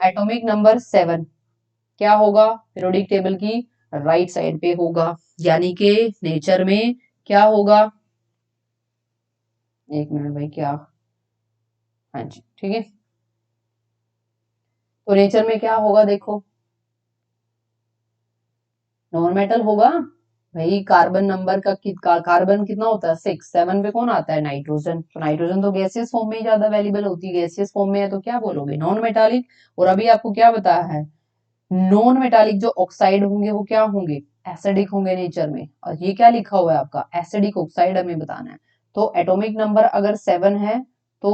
एटॉमिक नंबर 7 क्या होगा, पीरियोडिक टेबल की राइट साइड पे होगा, यानी कि नेचर में क्या होगा, एक मिनट भाई क्या, हाँ जी ठीक है, तो नेचर में क्या होगा देखो, नॉन मेटल होगा भाई। कार्बन नंबर कार्बन कितना होता है 6, 7 पे कौन आता है, नाइट्रोजन। तो नाइट्रोजन तो गैसियस फॉर्म में ही ज्यादा अवेलेबल होती है, गैसियस फॉर्म में है तो क्या बोलोगे, नॉन मेटालिक। और अभी आपको क्या बताया है, नॉन मेटालिक जो ऑक्साइड होंगे वो क्या होंगे, एसिडिक होंगे नेचर में। और ये क्या लिखा हुआ है आपका, एसिडिक ऑक्साइड हमें बताना है। तो एटॉमिक नंबर अगर 7 है तो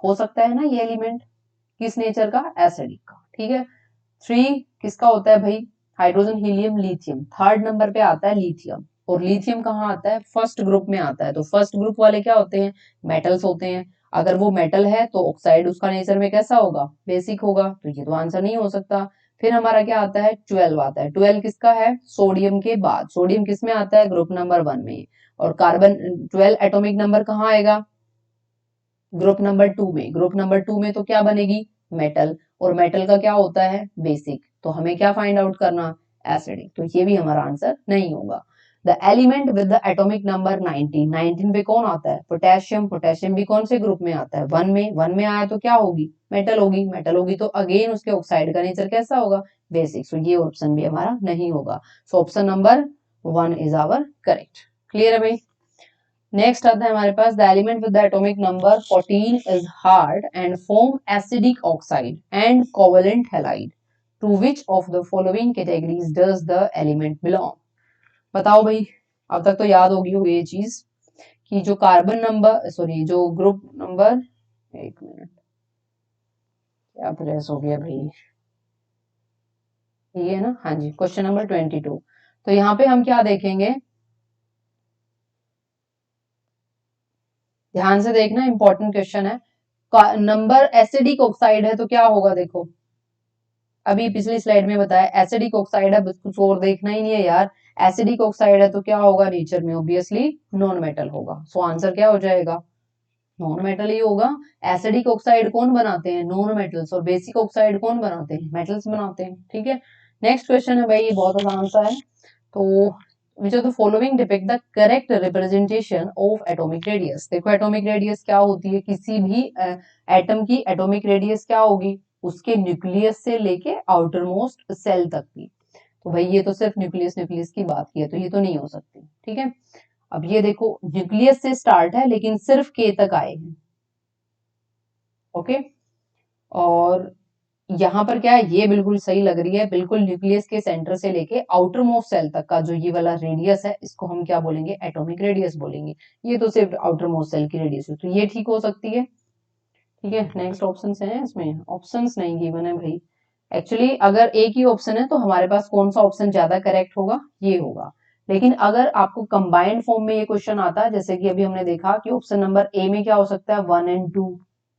हो सकता है ना ये एलिमेंट किस नेचर का, एसिडिक का। ठीक है, 3 किसका होता है भाई, hydrogen, helium, lithium. Third number पे आता है लिथियम, और लिथियम कहाँ आता है, फर्स्ट ग्रुप में आता है। तो फर्स्ट ग्रुप वाले क्या होते हैं, मेटल्स होते हैं। अगर वो मेटल है तो ऑक्साइड उसका नेचर में कैसा होगा, बेसिक होगा, तो ये तो आंसर नहीं हो सकता। फिर हमारा क्या आता है, 12 आता है। 12 किसका है, सोडियम के बाद। सोडियम किस में आता है, ग्रुप नंबर 1 में। और कार्बन 12 एटॉमिक नंबर कहाँ आएगा, ग्रुप नंबर 2 में। ग्रुप नंबर 2 में तो क्या बनेगी, मेटल, और मेटल का क्या होता है, बेसिक। तो हमें क्या फाइंड आउट करना, एसिडिक। तो ये भी हमारा आंसर नहीं होगा। The element with the atomic number 19, 19 पे कौन आता है, पोटेशियम। पोटेशियम भी कौन से ग्रुप में आता है, 1 में। 1 में आया तो क्या होगी, मेटल होगी। मेटल होगी तो अगेन उसके ऑक्साइड का नेचर कैसा होगा, बेसिक। सो ये ऑप्शन भी हमारा नहीं होगा। So option number 1 is our correct. Clear है भाई। नेक्स्ट आता है हमारे पास, the element with the atomic number 14 is hard and form acidic oxide and covalent halide. To which of the following categories does the element belong. बताओ भाई, अब तक तो याद होगी ये चीज कि जो कार्बन नंबर, सॉरी जो ग्रुप नंबर, एक मिनट क्या प्रेस हो गया भाई, ये है ना, हाँ जी, क्वेश्चन नंबर 22। तो यहाँ पे हम क्या देखेंगे, ध्यान से देखना, इंपॉर्टेंट क्वेश्चन है। नंबर एसिडिक ऑक्साइड है तो क्या होगा, देखो अभी पिछली स्लाइड में बताया एसिडिक ऑक्साइड है, बस कुछ और देखना ही नहीं है यार। एसिडिक ऑक्साइड है तो क्या होगा, नेचर में ऑब्वियसली नॉन मेटल होगा। सो आंसर क्या हो जाएगा, नॉन मेटल ही होगा। एसिडिक ऑक्साइड कौन बनाते हैं, नॉन मेटल्स, और बेसिक ऑक्साइड कौन बनाते हैं, मेटल्स बनाते हैं। ठीक है, नेक्स्ट क्वेश्चन है भाई, ये बहुत आसान सा है। तो which of the following depict the correct representation of atomic radius. देखो एटॉमिक रेडियस क्या होती है, किसी भी एटम की एटॉमिक रेडियस क्या होगी, उसके न्यूक्लियस से लेके आउटर मोस्ट सेल तक की। तो भाई ये तो सिर्फ न्यूक्लियस न्यूक्लियस की बात की है, तो ये तो नहीं हो सकती। ठीक है, अब ये देखो न्यूक्लियस से स्टार्ट है लेकिन सिर्फ के तक आए हैं। ओके, और यहाँ पर क्या है, ये बिल्कुल सही लग रही है, बिल्कुल न्यूक्लियस के सेंटर से लेके आउटर मोस्ट सेल तक का जो ये वाला रेडियस है, इसको हम क्या बोलेंगे, एटॉमिक रेडियस बोलेंगे। ये तो सिर्फ आउटर मोस्ट सेल की रेडियस है, तो ये ठीक हो सकती है। ठीक है, नेक्स्ट ऑप्शन है, इसमें ऑप्शन नहीं गिवन है भाई। एक्चुअली अगर एक ही ऑप्शन है तो हमारे पास कौन सा ऑप्शन ज्यादा करेक्ट होगा, ये होगा। लेकिन अगर आपको कंबाइंड फॉर्म में ये क्वेश्चन आता है, जैसे कि अभी हमने देखा कि ऑप्शन नंबर ए में क्या हो सकता है, 1 एंड 2।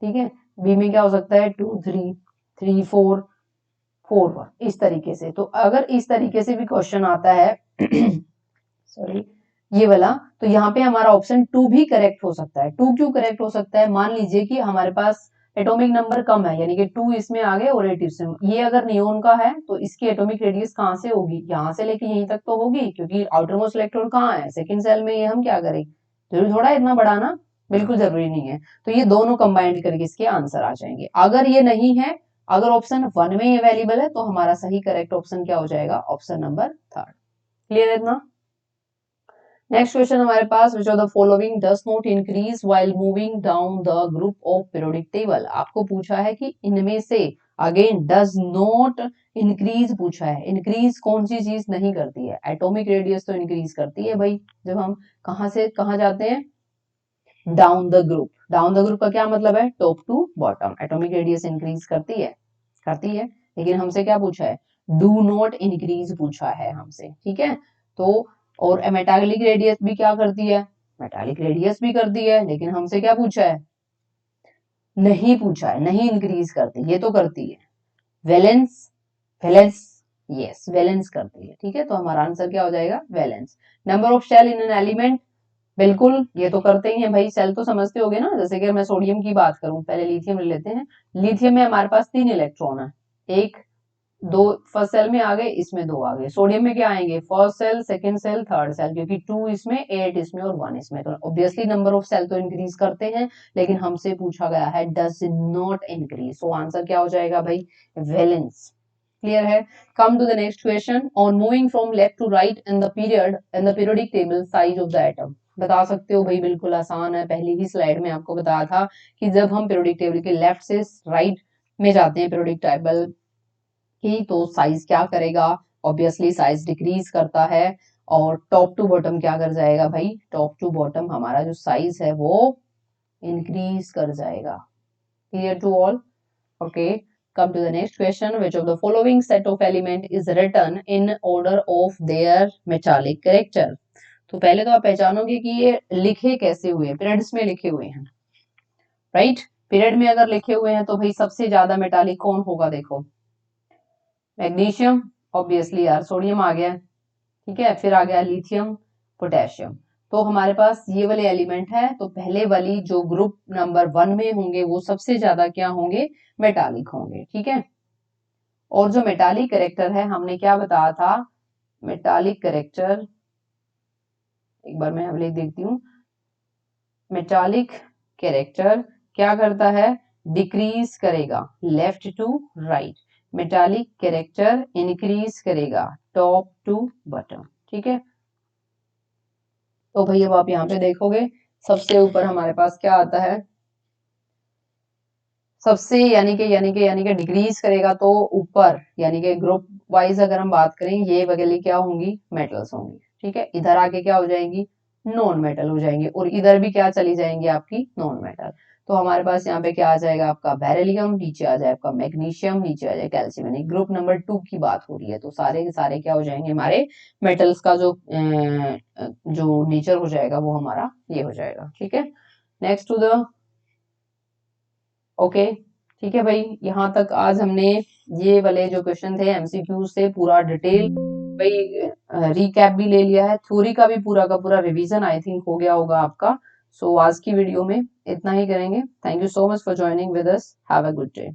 ठीक है, बी में क्या हो सकता है, 2 3, 3 4, 4 1, इस तरीके से। तो अगर इस तरीके से भी क्वेश्चन आता है सॉरी ये वाला, तो यहाँ पे हमारा ऑप्शन 2 भी करेक्ट हो सकता है। 2 क्यों करेक्ट हो सकता है, मान लीजिए कि हमारे पास एटॉमिक नंबर कम है, यानी कि 2 इसमें आ गए और 8 इसमें। ये अगर नियोन का है तो इसकी एटॉमिक रेडियस कहाँ से होगी, यहाँ से लेके यहीं तक तो होगी, क्योंकि आउटर मोस्ट इलेक्ट्रॉन कहाँ है, सेकंड सेल में। ये हम क्या करें, जरूरी थोड़ा इतना बड़ा ना, बिल्कुल जरूरी नहीं है। तो ये दोनों कंबाइंड करके इसके आंसर आ जाएंगे। अगर ये नहीं है, अगर ऑप्शन 1 में अवेलेबल है, तो हमारा सही करेक्ट ऑप्शन क्या हो जाएगा, ऑप्शन नंबर 3। क्लियर है इतना। नेक्स्ट क्वेश्चन हमारे पास, which of the following does not increase while moving down the group of periodic table. आपको पूछा है कि इनमें से, अगेन डज नॉट इंक्रीज पूछा है, इंक्रीज कौन सी चीज नहीं करती है, एटॉमिक रेडियस तो इंक्रीज करती है भाई, जब हम कहां से कहां जाते हैं, down the group. Down the group का क्या मतलब है, top to bottom. Atomic radius increase करती है, करती है, लेकिन हमसे क्या पूछा है, डू नॉट इंक्रीज पूछा है हमसे। ठीक है, तो और मेटालिक रेडियस भी क्या करती है, मेटालिक रेडियस भी करती है, लेकिन हमसे क्या पूछा है, नहीं पूछा है, नहीं इंक्रीज करती, ये तो करती है। वैलेंस, वैलेंस, यस वैलेंस करती है। ठीक है, तो हमारा आंसर क्या हो जाएगा, valence. Number of shell in an element, बिल्कुल ये तो करते ही हैं भाई, सेल तो समझते होगे ना। जैसे कि मैं सोडियम की बात करूं, पहले लिथियम ले लेते हैं। लिथियम में हमारे पास 3 इलेक्ट्रॉन है, एक दो फर्स्ट सेल में आ गए, इसमें 2 आ गए। सोडियम में क्या आएंगे, first shell, second shell, third shell, क्योंकि 2 इसमें, 8 इसमें और 1 इसमें, तो ऑब्वियसली नंबर ऑफ सेल तो इंक्रीज करते हैं, लेकिन हमसे पूछा गया है does not increase. So answer क्या हो जाएगा भाई, वैलेंस। क्लियर है। Come to the next question, on moving from left to right in the period in the periodic table, size of the atom. बता सकते हो भाई, बिल्कुल आसान है, पहली ही स्लाइड में आपको बताया था कि जब हम पीरियोडिक टेबल के लेफ्ट से राइट में जाते हैं पीरियोडिक टेबल की, तो साइज क्या करेगा, ऑब्वियसली साइज डिक्रीज करता है। और टॉप टू बॉटम क्या कर जाएगा भाई, टॉप टू बॉटम हमारा जो साइज है वो इंक्रीज कर जाएगा। Clear to all? Okay, come to the next question. Which of the following set of element is written in order of their metallic character? तो पहले तो आप पहचानोगे कि ये लिखे कैसे हुए, पीरियड्स में लिखे हुए हैं, राइट? पीरियड में अगर लिखे हुए हैं तो भाई सबसे ज्यादा मेटालिक कौन होगा, देखो मैग्नीशियम, ऑब्वियसली यार सोडियम आ गया, ठीक है, फिर आ गया लिथियम, पोटेशियम। तो हमारे पास ये वाले एलिमेंट है, तो पहले वाली जो ग्रुप नंबर 1 में होंगे वो सबसे ज्यादा क्या होंगे, मेटालिक होंगे, ठीक है। और जो मेटालिक कैरेक्टर है हमने क्या बताया था, मेटालिक कैरेक्टर, एक बार मैं लिख देखती हूँ, मेटालिक कैरेक्टर क्या करता है, डिक्रीज करेगा left to right, metallic character increase करेगा टॉप टू बॉटम, ठीक है। तो भाई अब आप यहाँ पे देखोगे सबसे ऊपर हमारे पास क्या आता है, सबसे यानी कि डिक्रीज करेगा तो ऊपर, यानी कि ग्रुप वाइज अगर हम बात करें ये वगैरह क्या होंगी, मेटल्स होंगी, ठीक है। इधर आके क्या हो जाएंगी, नॉन मेटल हो जाएंगे, और इधर भी क्या चली जाएंगी आपकी नॉन मेटल। तो हमारे पास यहाँ पे क्या आ जाएगा आपका बेरिलियम, नीचे आ जाए आपका मैग्नीशियम, नीचे आ जाए कैल्शियम, यानी ग्रुप नंबर 2 की बात हो रही है। तो सारे के सारे क्या हो जाएंगे, हमारे मेटल्स का जो नेचर हो जाएगा वो हमारा ये हो जाएगा, ठीक है। नेक्स्ट टू द, ओके, ठीक है भाई, यहाँ तक आज हमने ये वाले जो क्वेश्चन थे एमसीक्यू से पूरा डिटेल भाई रिकैप भी ले लिया है, थ्योरी का भी पूरा का पूरा रिवीजन आई थिंक हो गया होगा आपका। सो आज की वीडियो में इतना ही करेंगे। Thank you so much for joining with us, have a good day.